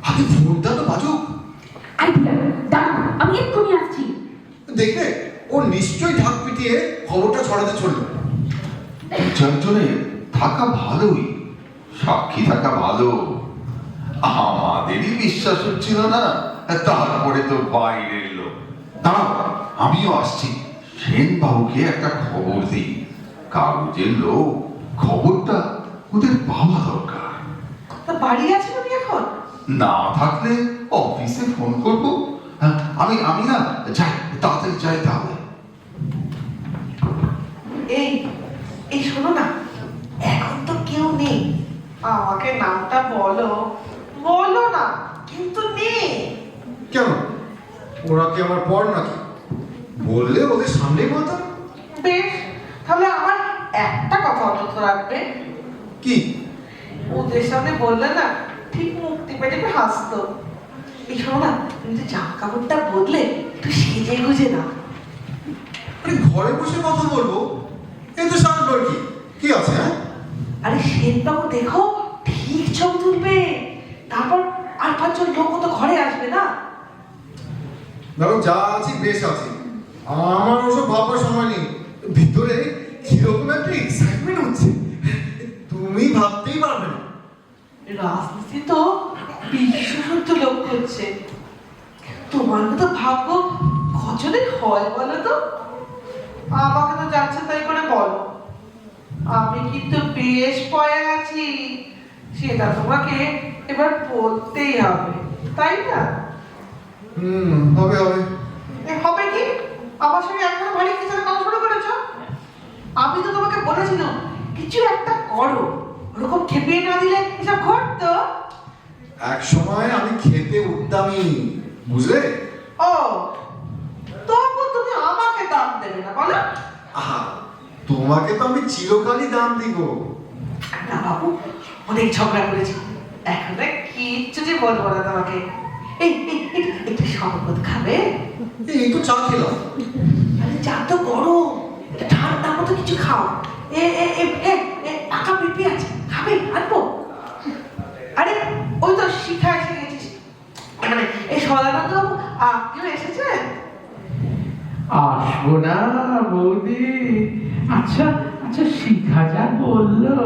আগে ফোনটা তো বাজুক। আইডিয়া দাঁড়াও, আমি এক্ষুনি আসছি। দেখবে ও নিশ্চয়ই ঢাক পিটিয়ে খবরটা ছড়াতে চলবে। চারজনের থাকা ভালোই, সাক্ষী থাকা ভালো। আমাদেরই বিশ্বাস হচ্ছিল না, তারপরে তো বাইরের লোক। দাঁড়াও, আমিও আসছি, সেন বাবুকে একটা খবর দিই। কাগজের লোক, খবরটা ওদের পাওয়া দরকার। তা বাড়ি আছো তুমি এখন? না থাকলে অফিসে ফোন করব। আমি না যাই, তাড়াতাড়ি যাই তাহলে। এই শোনো না, এখন তো কেউ নেই, আমাকে নামটা বলো। বলো না, কিন্তু নেই। কেন, ওরা কি আমার পর নাকি? বললে ওদের সামনেই বলতাম। বেশ, তাহলে আমার একটা কথা অন্তত রাখবে। কি? ওদের সামনে বললে না ঠিক মুক্তি পেটে হাসতো। এই শোনো না, তুমি যে জামা কাপড়টা বদলে একটু সেজে গুজে না। আরে ঘরে বসে কথা বলবো, এই তো সামনে কি আছে? হ্যাঁ, আরে সেনবাবু দেখো ঠিক ছবি তুলবে, তারপর আর 5 জন লোক তো ঘরে আসবে না। ধরো যা আছি বেশ আছি, আমার ওসব ভাবার সময় নেই। ভিতরে কিরকম একটা এক্সাইটমেন্ট হচ্ছে, তুমি ভাবতেই পারবে না। রাজনীতি তো বিশ্বসূর্য লোক করছে, তোমার মতো ভাগ্য কজনের হয় বলো তো? আমাকে তো যাচ্ছে তাই করে বলো, আমি কিন্তু বেশ পয়ে আছি, সেটা তোমাকে এবার বলতেই হবে, তাই না? হবে হবে। হবে কি? আমার সঙ্গে এখনো ভারী কিছু কথা শুরু করেছো? আমি তো তোমাকে বলেছিলাম কিছু একটা করো, ওরকম খেপিয়ে না দিলে এসব ঘটতো। এক সময় আমি খেতে উঠতামই, বুঝলে? ও, তবু তুমি আমাকে দাম দেবে না বলো? আহা, তোমাকে তো আমি চিরকালই দাম দিব। না বাবু, অনেক ঝগড়া করেছি, এখন আর কিচ্ছু যে বলবো না তোমাকে। একটু শরবত খাবে? এই তো চা খেলাম। আরে চা তো গরম, একটু ঠান্ডা মতো কিছু খাও। পাকা পেঁপে আছে, খাবে? আনবো? আরে ওই তো শিখা এসে গেছিস, মানে এই সদানন্দ বাবু আপনিও এসেছেন? আসবো না বৌদি? আচ্ছা আচ্ছা শিখা যা বললো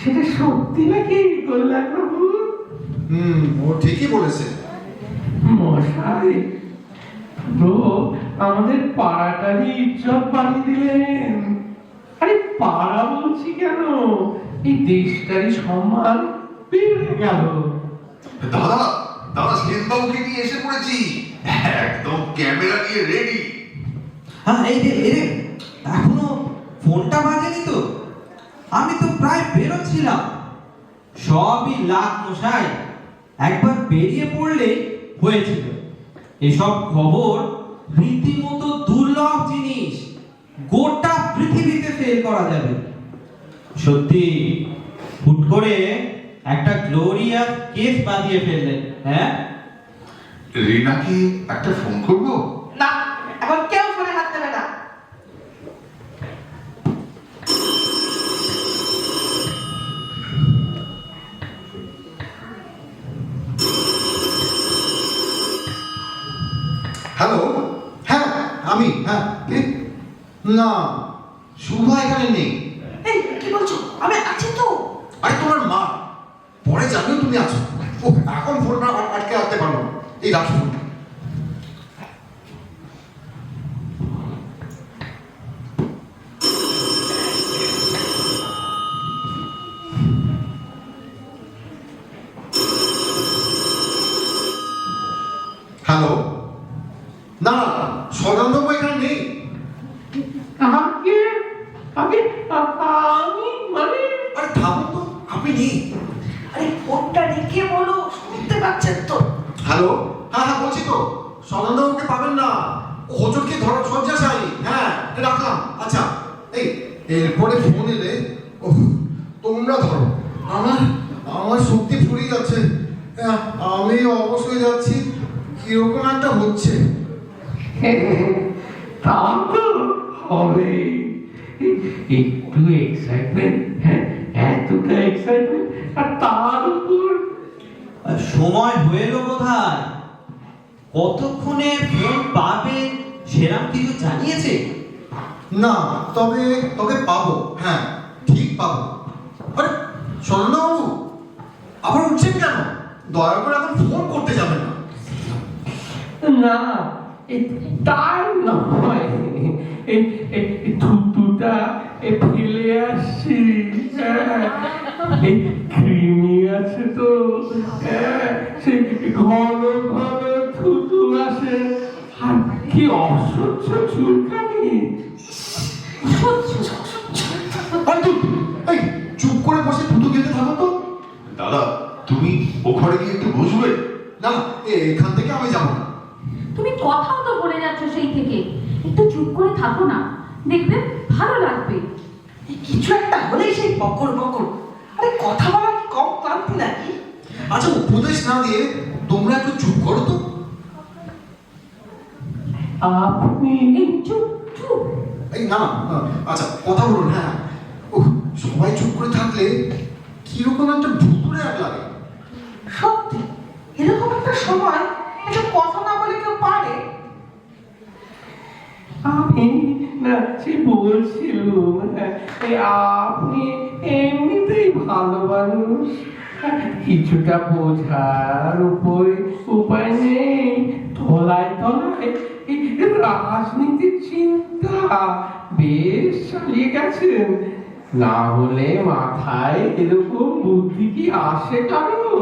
সেটা সত্যি নাকি কল্যাণ প্রভু? ও ঠিকই বলেছে। মশাই পুরো আমাদের পাড়াটারই ইজ্জত বানিয়ে দিলেন। আরে পাড়া বলছি কেন, এই দেশটারই সম্মান বেড়ে গেল। দাদা দাদা সেনবাবুকে নিয়ে এসে পড়েছি, একদম ক্যামেরা নিয়ে রেডি। হ্যাঁ এই রে এখনো ফোনটা বাজেনি তো? আমি তো প্রায় বেরোচ্ছিলাম। সবই লাখ মশাই, একবার বেরিয়ে পড়লে হয়েছিল। এসব খবর রীতিমতো দুর্লভ জিনিস, গোটা পৃথিবীতে ফেল করা যাবে। সত্যি হুট করে একটা গ্লোরিয়াস কেস বাঁধিয়ে ফেললেন। হ্যাঁ, রিনাকে একটা ফোন করবো? না, এখন কেউ ফোনে হাত দেবে না। হ্যালো, হ্যাঁ আমি, হ্যাঁ কে? না, শুভা এখানে নেই। এই কি বলছো? আমি আছি তো। আরে তোমার মা, পরে জানিও তুমি আছো। ও এখন ফোনটা আটকে রাখতে পারবো না। এই রাখো ফোনটা। হ্যালো, না সদানন্দ এখানে নেই। আগে আগে আমি মানে আরে থামো তো, আপনি নেই। আরে ফোনটা রেখে বলো, শুনতে পাচ্ছেন তো? হ্যালো, হ্যাঁ হ্যাঁ বলছি তো, সদানন্দকে পাবেন না। ও হোজরকে ধরো শয্যাশায়ী। হ্যাঁ রাখলাম। আচ্ছা এই এরপরে ফোন এলে ও তোমরা ধরো। আমার আমার শক্তি ফুরিয়ে যাচ্ছে। আমি অবশ্যই যাচ্ছি। কিরকম একটা হচ্ছে। তা তো হবে, একটু এক্সাইটমেন্ট, হ্যাঁ এতটা এক্সাইটমেন্ট, আর তার উপর সময় হয়ে এলো বোধহয়। কতক্ষণে ফোন পাবে সেরাম কিছু জানিয়েছে? না, তবে তবে পাবো। হ্যাঁ ঠিক পাবো। আরে সদানন্দবাবু আবার উঠছেন কেন? দয়া করে এখন ফোন করতে যাবেন না। না তার নয়, থুতুটা ফেলে আসছি। এই কৃমি আছে তো, সে ঘন ঘন থুতু আসে, আর কি অসহ্য চুলকানি। আরে তুই এই চুপ করে বসে থুতু খেতে থাকো তো। দাদা তুমি ও ঘরে গিয়ে একটু বসবে? না, এখান থেকে আমি যাবো না। তুমি কথাও তো বলে যাচ্ছ সেই থেকে, একটু চুপ করে থাকো না, দেখবে ভালো লাগবে। এই কিছু একটা হলেই সেই বকর বকর। আরে কথা বলা কি কম ক্লান্তি নাকি? আচ্ছা উপদেশ না দিয়ে তোমরা একটু চুপ করো তো। আপনি এই চুপ চুপ। এই না না, আচ্ছা কথা বলুন। হ্যাঁ সবাই চুপ করে থাকলে কিরকম একটা ভুতুরে এক লাগে। সত্যি এরকম একটা সময় একটু কথা না বলে কেউ পারে? আমি না সে বলছিলুম, আপনি এমনিতেই ভালো মানুষ, কিছুটা বোঝার উপায় নেই। তলায় তলায় রাজনীতির চিন্তা বেশ চালিয়ে গেছেন, না হলে মাথায় এরকম বুদ্ধি কি আসে কারো?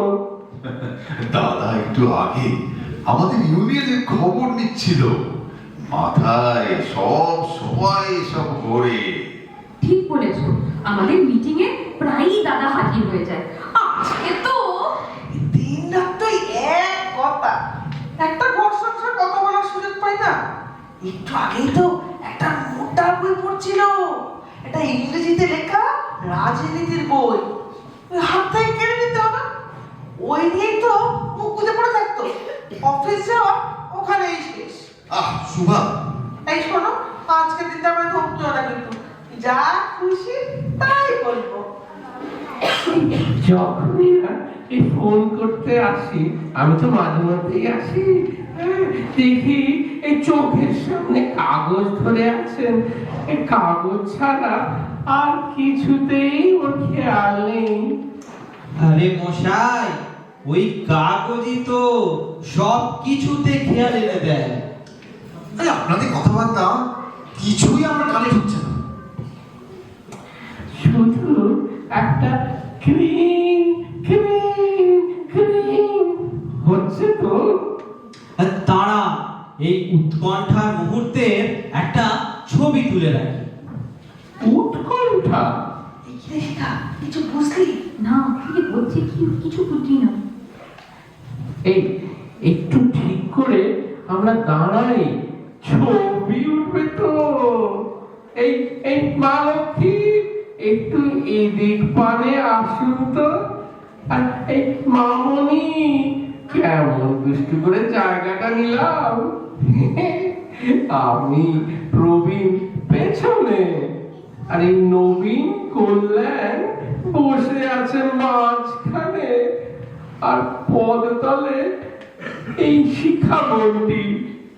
দাদা একটু আগে আমাদের ইউনিয়নের খবর নিচ্ছিল, মাথায় সব সময় সব ঘোরে। ঠিক বলেছো, আমাদের মিটিং এ প্রায়ই দাদা হাজির হয়ে যায়। আজকে তো দিন রাত তো এক কথা, একটা ঘর সংসার কথা বলার সুযোগ পাই না। একটু আগেই তো একটা মোটা বই পড়ছিল, এটা ইংরেজিতে লেখা রাজনীতির বই। ওই হাত থেকে কেড়ে নিতে হবে, ওই নিয়েই তো মুখ গুজে পড়ে থাকতো। অফিস যাওয়া ওখানেই শেষ। শুভা, এই শোনো, আজকে দিনটা আমার ধরতে না, কিন্তু যা খুশি তাই বলবো। যখনই না এই ফোন করতে আসি, আমি তো মাঝে মধ্যেই আসি, দেখি এই চোখের সামনে কাগজ ধরে আছেন, কাগজ ছাড়া আর কিছুতেই ওর খেয়াল নেই। আরে মশাই, ওই কাগজই তো সব কিছুতে খেয়াল এনে দেয়। আরে আপনাদের কথাবার্তা কিছুই আমার কানে ঢুকছে না। শুধু একটা ক্রিম ক্রিম ক্রিম হচ্ছে তো। আর তারা এই উৎকণ্ঠার মুহূর্তের একটা ছবি তুলে রাখি। উৎকণ্ঠা? এই কি রে শিখা, কিছু বুঝলি? না, কি বলছে কিছু বুঝি না। এই একটু ঠিক করে আমরা দাঁড়াই, ছবি উঠবে তো। এই এই মা লক্ষ্মী, একটু এদিক পানে আসুন তো। আর এই মামনি, কেমন দুষ্টু করে জায়গাটা নিলাম। আমি প্রবীণ পেছনে, আর এই নবীন কল্যাণ বসে আছে মাঝখানে, আর পদতলে এই শিক্ষামন্ত্রী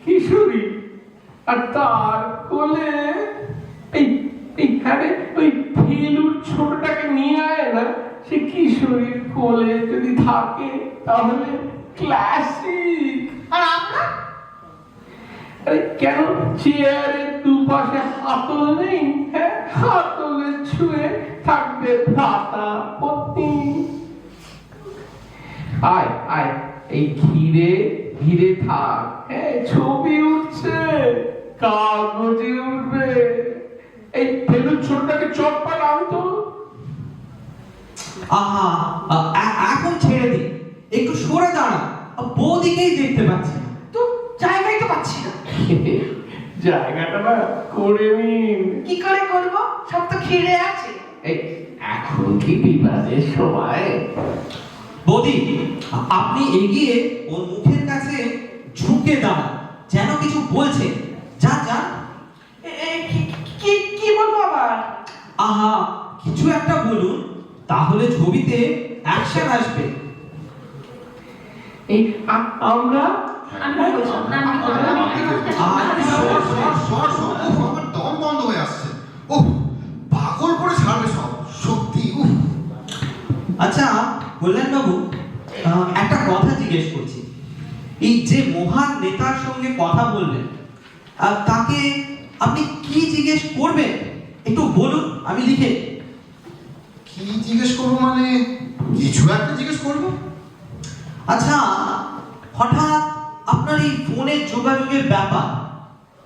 কিশোরী, আর তার কোলে এইখানে ওই ফেলুর ছোটটাকে নিয়ে আয় না, সে কিশোরীর কোলে যদি থাকে তাহলে ক্লাসিক। আর আমরা আরে কেন চেয়ারের দুপাশে হাতল নেই? হ্যাঁ, হাতলে ছুঁয়ে থাকবে ভ্রাতা পত্নী। আয় আয়, এই ঘিরে ঘিরে থাক। হ্যাঁ, ছবি উঠছে, কাগজে উঠবে। এই ফেলুর ছোটটাকে চটপট আনতো। আহা, এখন ছেড়ে দিন, একটু সরে দাঁড়া, বৌদিকেই দেখতে পাচ্ছি না। তো জায়গায় তো পাচ্ছি না। জায়গাটা না করে নিন। কি করে করবো? সব তো ঘিরে আছে। এই এখন কি বিবাদের সময়? বৌদি, আপনি এগিয়ে ওর মুখের কাছে ঝুঁকে দাঁড়ান, যেন কিছু বলছে। যান যান। কি বলবো আবার? আহা, কিছু একটা বলুন, তাহলে ছবিতে অ্যাকশন আসবে। এই আমরা আমি বলছি না, আমি আমার দম বন্ধ হয়ে আসছে। ও পাগল করে ছাড়বে সব, সত্যি। আচ্ছা কল্যাণ বাবু, একটা কথা জিজ্ঞেস করছি। এই যে মহান নেতার সঙ্গে কথা বলবেন, তাকে আপনি কি জিজ্ঞেস করবেন একটু বলুন, আমি লিখে। কি জিজ্ঞেস করবো মানে? কিছু একটা জিজ্ঞেস করবো। আচ্ছা, হঠাৎ আপনার এই ফোনের যোগাযোগের ব্যাপার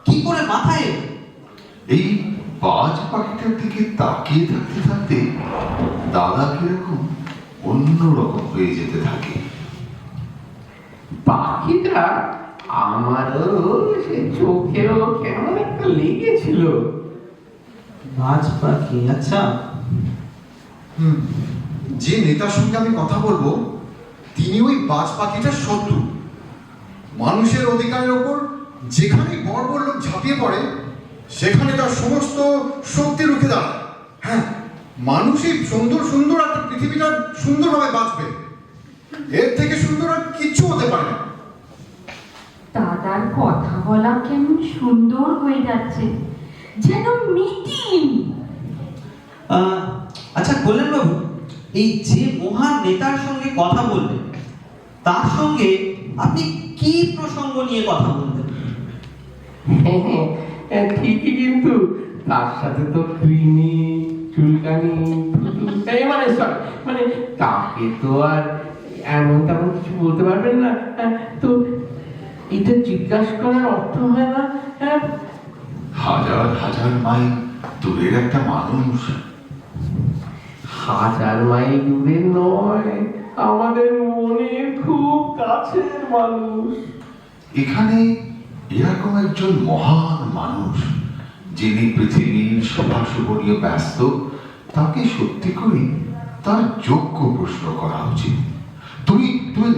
কি করে মাথায় এলো? এই বাজ পাখিটার দিকে তাকিয়ে থাকতে থাকতে দাদা কিরকম অন্যরকম হয়ে যেতে থাকে। পাখিটা আমারও সে চোখেও কেমন একটা লেগেছিল। বাজ পাখি? আচ্ছা। যে নেতার সঙ্গে আমি কথা বলবো তিনি ওই বাজ পাখিটার শত্রু। মানুষের অধিকারের ওপর যেখানে বড় বড় লোক ঝাঁপিয়ে পড়ে সেখানে তার সমস্ত শক্তি রুখে দাঁড়ায়। হ্যাঁ, মানুষই সুন্দর সুন্দর একটা পৃথিবীটা সুন্দরভাবে বাঁচবে, এর থেকে সুন্দর আর কিচ্ছু হতে পারে না। দাদার কথা বলা কেমন সুন্দর হয়ে যাচ্ছে, যেন মিটিং। আচ্ছা কল্যাণ বাবু, এই যে মহান নেতার সঙ্গে কথা বলবেন, তার সঙ্গে আপনি কি প্রসঙ্গ নিয়ে কথা বলবেন? ঠিকই, কিন্তু তার সাথে তো কৃমি, চুলকানি, এই মানে তাকে তো আর এমন তেমন কিছু বলতে পারবেন না। তো এটা জিজ্ঞাসা করার অর্থ হয় না। হাজার হাজার মাইল দূরের একটা মানুষ। হাজার মাইল দূরে নয়, আমাদের মনের খুব কাছের মানুষ। এখানে এরকম একজন মহান মানুষ যিনি পৃথিবীর সভাশুভ নিয়ে ব্যস্ত, তাকে সত্যি করে তার যোগ্য প্রশ্ন করা উচিত। তুমি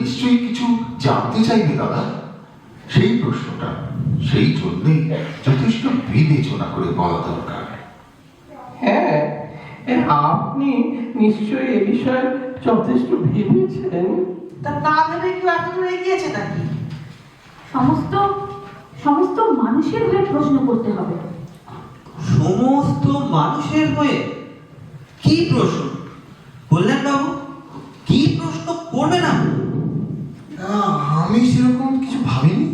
নিশ্চয়ই কিছু জানতে চাইবে দাদা। সেই প্রশ্নটা সেই জন্যে যথেষ্ট বিবেচনা করে বলা দরকার। হ্যাঁ, আপনি নিশ্চয়ই এ বিষয়ে যথেষ্ট ভেবেছেন। তা না ভেবে কি এত দূর এগিয়েছে নাকি? সমস্ত মানুষের হয়ে প্রশ্ন করতে হবে। সমস্ত মানুষের হয়ে? কি প্রশ্ন কল্যাণবাবু, কি প্রশ্ন করবেন আপনি? আমি সেরকম কিছু ভাবিনি।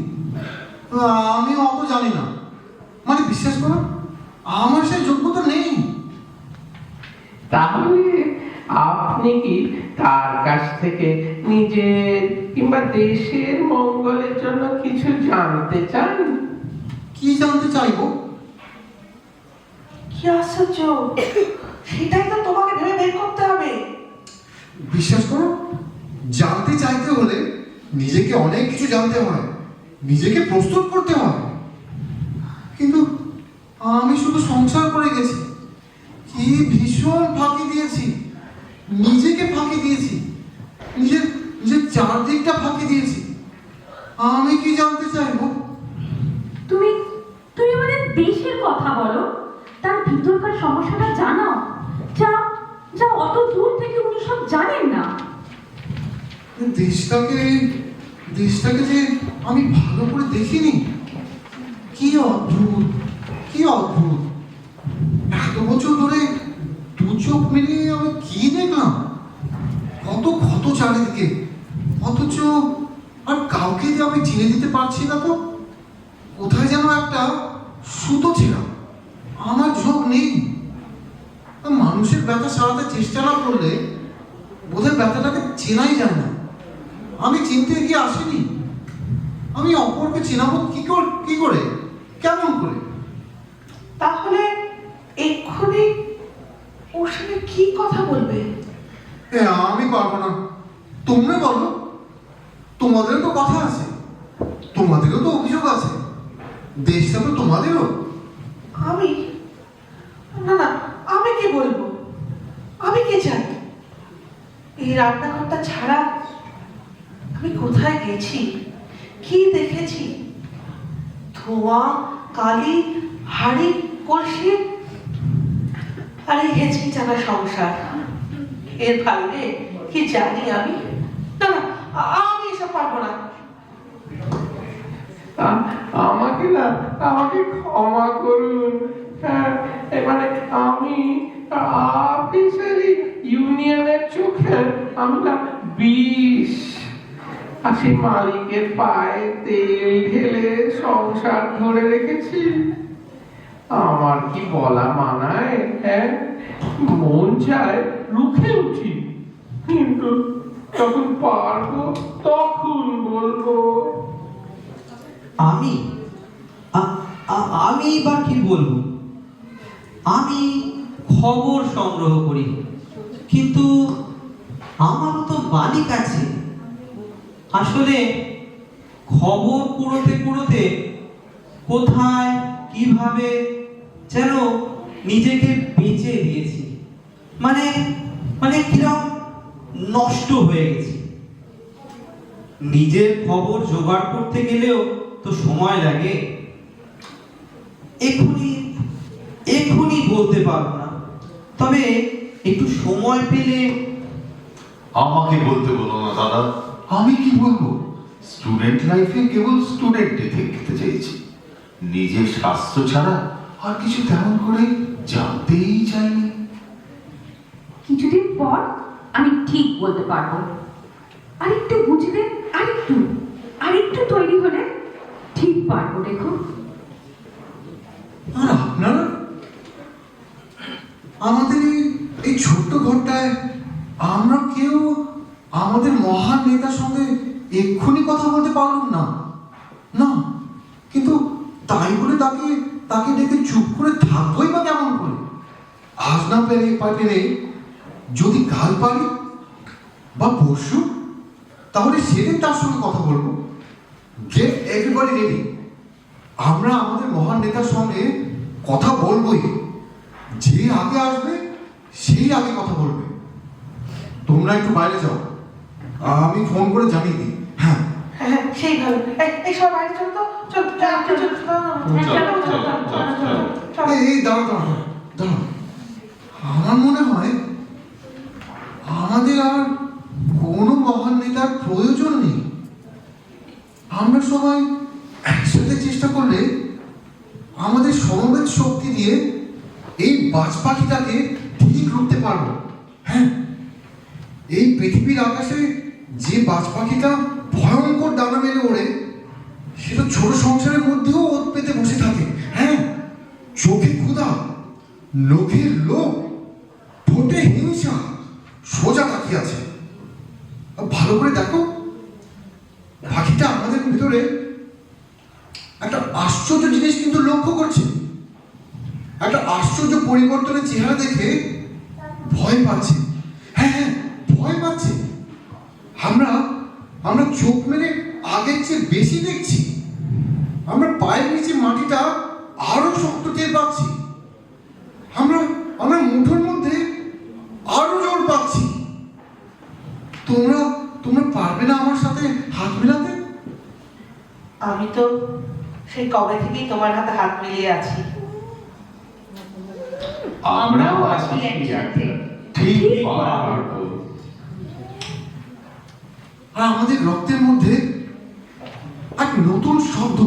আমি অত জানি না, মানে বিশ্বাস করো আমার সেই যোগ্যতা নেই। তাহলে আপনি কি তার কাছ থেকে নিজের কিংবা দেশের মঙ্গলের জন্য কিছু জানতে চান? কি জানতে চাইবো? কি আশ্চর্য, সেটাই তো তোমাকে ভেবে বের করতে হবে। বিশ্বাস করো, জানতে চাইতে হলে নিজেকে অনেক কিছু জানতে হয়, নিজেকে প্রস্তুত করতে হয়। কিন্তু আমি শুধু সংসার করে গেছি, কি ভীষণ ফাঁকি দিয়েছি, নিজেকে ফাঁকি দিয়েছি, নিজের নিজের চারদিকটা ফাঁকি দিয়েছি। আমি কি জানতে চাইবো? তুমি তুমি আমাদের দেশের কথা বলো, তার ভিতরকার সমস্যাটা জানাও, যা যা অত দূর থেকে উনি সব জানেন না। দেশটাকে দেশটাকে যে আমি ভালো করে দেখিনি, কি অদ্ভুত, কি অদ্ভুত। এত বছর ধরে দু চোখ মিলিয়ে আমি কি দেখলাম, কত ক্ষত চারিদিকে, অথচ আর কাউকে যে আমি চিনে দিতে পারছি না। তো কোথায় যেন একটা সুতো ছিলাম, আমার ঝোঁক নেই। মানুষের ব্যথা সারাতে চেষ্টা না করলে বোধহয় ব্যথাটাকে চেনাই যায় না। আমি চিনতে গিয়ে আসিনি, আমি অপরকে চেনাবো কি করে, কেমন করে? তাহলে এক্ষুনি ওর সঙ্গে কি কথা বলবে? আমি পারবো না, তোমরা বলো। তোমাদেরও তো কথা আছে, তোমাদেরও তো অভিযোগ আছে, দেশটা তো তোমাদেরও। আমি? না না, আমি কি বলবো? আমি কি জানি? এই রান্নাঘরটা ছাড়া আমি কোথায় গেছি, কি দেখেছি? ধোঁয়া, কালি, হাড়ি, কলসি, আর এই হেঁচকি চালা সংসার। এর বাইরে কি জানি আমি? না না, আমি এসব পারবো না। আমাকে ক্ষমা করুন। হ্যাঁ, মানে আমি অফিসারি ইউনিয়নের চোখে আমি না বিষ। আর সেই মালিকের পায়ে তেল ঢেলে সংসার ধরে রেখেছি। আমার কি বলা মানায়? হ্যাঁ, মন চায় রুখে উঠি, কিন্তু যখন পারবো তখন বলবো। আমি আমি বা কি বলবো? আমি খবর সংগ্রহ করি, কিন্তু আমারও তো মালিক আছে। আসলে খবর কুড়োতে কুড়োতে কোথায় কিভাবে যেন নিজেকে বেঁচে দিয়েছি, মানে মানে কিরম নষ্ট হয়ে গেছি। নিজের খবর জোগাড় করতে গেলেও তো সময় লাগে। এক্ষুনি বলতে পারবো না, তবে একটু সময় পেলে। আমাকে বলতে বলো না দাদা, আমি কি বলবো? স্টুডেন্ট লাইফে কেবল স্টুডেন্টে থাকতে চাইছি, নিজের স্বাস্থ্য ছাড়া আর কিছু তেমন করে জানতেই চাইনি। কিছুদিন পর আমি ঠিক বলতে পারবো। আরেকটু বুঝলে, আরেকটু তৈরি হলে ঠিক পারবো। দেখো, আর আপনারা আমাদের এই ছোট্ট ঘরটায় আমরা কেউ আমাদের মহান নেতার সঙ্গে এক্ষুনি কথা বলতে পারলাম না। না, কিন্তু তাই বলে তাকে ডেকে চুপ করে থাকবোই বা কেমন করে? আজ না পেরে যদি কাল পারি বা পরশু, তাহলে সেদিন তার সঙ্গে কথা বলবো। গেট এভরিবডি রেডি, আমরা আমাদের মহান নেতার সঙ্গে কথা বলবোই। যে আগে আসবে সেই আগে কথা বলবে। তোমরা একটু বাইরে যাও, আমি ফোন করে জানিয়ে দিই। হ্যাঁ হ্যাঁ, সেই ভালো। এই সব বাইরে চল তো, চল চল। এই দাঁড়াও, আমার মনে হয় আমাদের আর কোনো মহান নেতার প্রয়োজন নেই। আমরা সবাই একসাথে চেষ্টা করলে আমাদের সমবেত শক্তি দিয়ে বাজ পাখিটাকে ঠিক রুখতে পারবো। হ্যাঁ, এই পৃথিবীর আকাশে যে বাজ পাখিটা ভয়ঙ্কর ডানা মেলে ওড়ে, সেটা ছোট সংসারের মধ্যেও ওত পেতে বসে থাকে। হ্যাঁ, চোখে ক্ষুধা, লোকের লোভ, ঠোঁটে হিংসা, সোজা তাকিয়ে আছে। ভালো করে দেখো, পাখিটা আমাদের ভিতরে একটা আশ্চর্য জিনিস কিন্তু লক্ষ্য করছে। একটা আশ্চর্য পরিবর্তনের চেহারা দেখে ভয় পাচ্ছে। হ্যাঁ হ্যাঁ, ভয় পাচ্ছে। আমরা আমরা চোখ মেলে আগের চেয়ে বেশি দেখছি। আমরা পায়ের নিচে মাটিটা আরো শক্ত টের পাচ্ছি। আমরা আমরা মুঠোর মধ্যে আরো জোর পাচ্ছি। তোমরা তোমরা পারবে না আমার সাথে হাত মেলাতে? আমি তো সেই কবে থেকেই তোমার হাতে হাত মিলিয়ে আছি। আমরাও আছি একসাথে। ঠিক পারবো। আর আমাদের রক্তের মধ্যে এক নতুন শব্দ,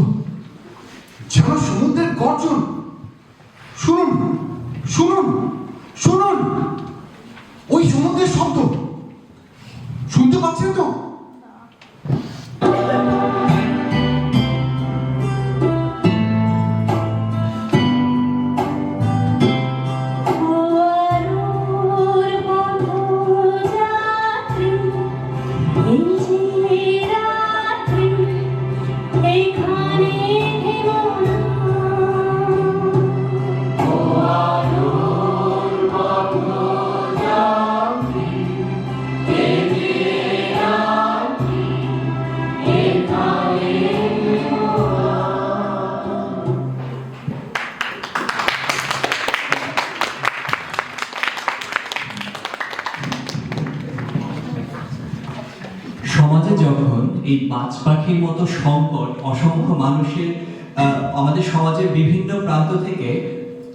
যেন সমুদ্রের গর্জন। শুনুন শুনুন শুনুন, ওই সমুদ্রের শব্দ শুনতে পাচ্ছেন তো? সমাজে যখন এই বাজ পাখির মতো সংকট অসংখ্য মানুষের আমাদের সমাজের বিভিন্ন প্রান্ত থেকে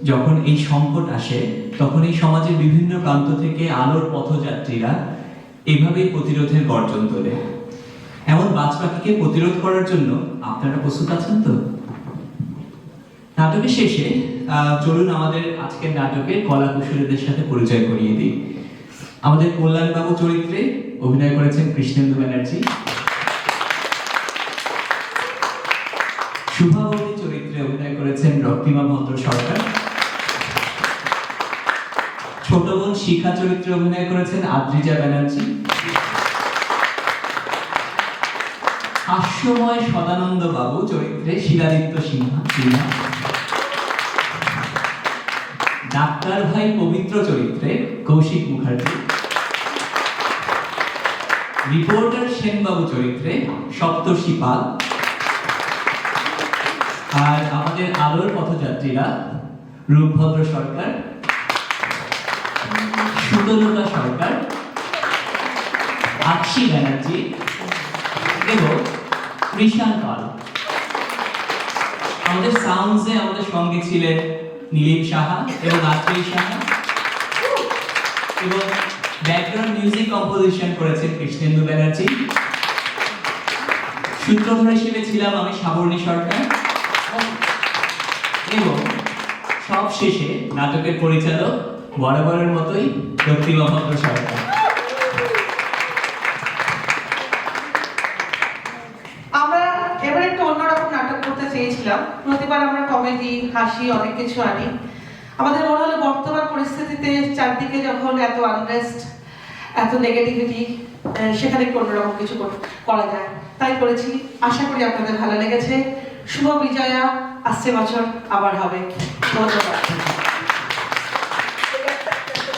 যখন এই সংকট আসে, তখন এই সমাজের বিভিন্ন প্রান্ত থেকে আলোর পথযাত্রীরা এভাবেই প্রতিরোধের গর্জন তোলে। এমন বাজ পাখিকে প্রতিরোধ করার জন্য আপনারা প্রস্তুত আছেন তো? নাটকের শেষে চলুন আমাদের আজকের নাটকে কলা কুশলীদের সাথে পরিচয় করিয়ে দিই। আমাদের কল্যাণবাবু চরিত্রে অভিনয় করেছেন কৃষ্ণেন্দু ব্যানার্জি। শুভাবতী চরিত্রে অভিনয় করেছেন রক্তিমা ভদ্র সরকার। ছোট বোন শিখা চরিত্রে অভিনয় করেছেন আদ্রিজা ব্যানার্জি। হাস্যময় সদানন্দ বাবু চরিত্রে শিলাদিত্য সিনহা। ডাক্তার ভাই পবিত্র চরিত্রে কৌশিক মুখার্জি। রিপোর্টার সেনবাবু চরিত্রে সপ্তর্ষি পাল। আর আমাদের আলোর পথযাত্রীরা রূপভদ্র সরকার, সুতলতা সরকার, আকশি ব্যানার্জি এবং কৃষাণ পাল। আমাদের সাউন্ডসে আমাদের সঙ্গে ছিলেন নীলিম সাহা এবং আত্রেয় সাহা, এবং ব্যাকগ্রাউন্ড মিউজিক কম্পোজিশন করেছেন কৃষ্ণেন্দু ব্যানার্জি। সূত্রধর হিসেবে ছিলাম আমি সাবর্ণী সরকার, এবং সব শেষে নাটকের পরিচালক বরাবরের মতোই রক্তিমা ভদ্র সরকার। আমরা এবার একটু অন্যরকম নাটক করতে চেয়েছিলাম। প্রতিবার আমরা কমেডি, হাসি অনেক কিছু আনি। আমাদের মনে হলো বর্তমান পরিস্থিতিতে চারদিকে যখন এত আনরেস্ট, এত নেগেটিভিটি, সেখানে একটু অন্যরকম কিছু করা যায়, তাই করেছি। আশা করি আপনাদের ভালো লেগেছে। শুভ বিজয়া আসছে বছর আবার হবে। ধন্যবাদ।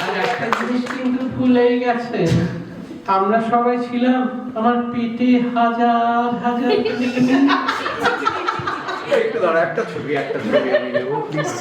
আর একটা জিনিস কিন্তু ভুলেই গেছে, আমরা সবাই ছিলাম আমার পিঠে হাজার হাজার। একটু দাঁড়া, একটা ছবি আমি নেবো প্লিজ।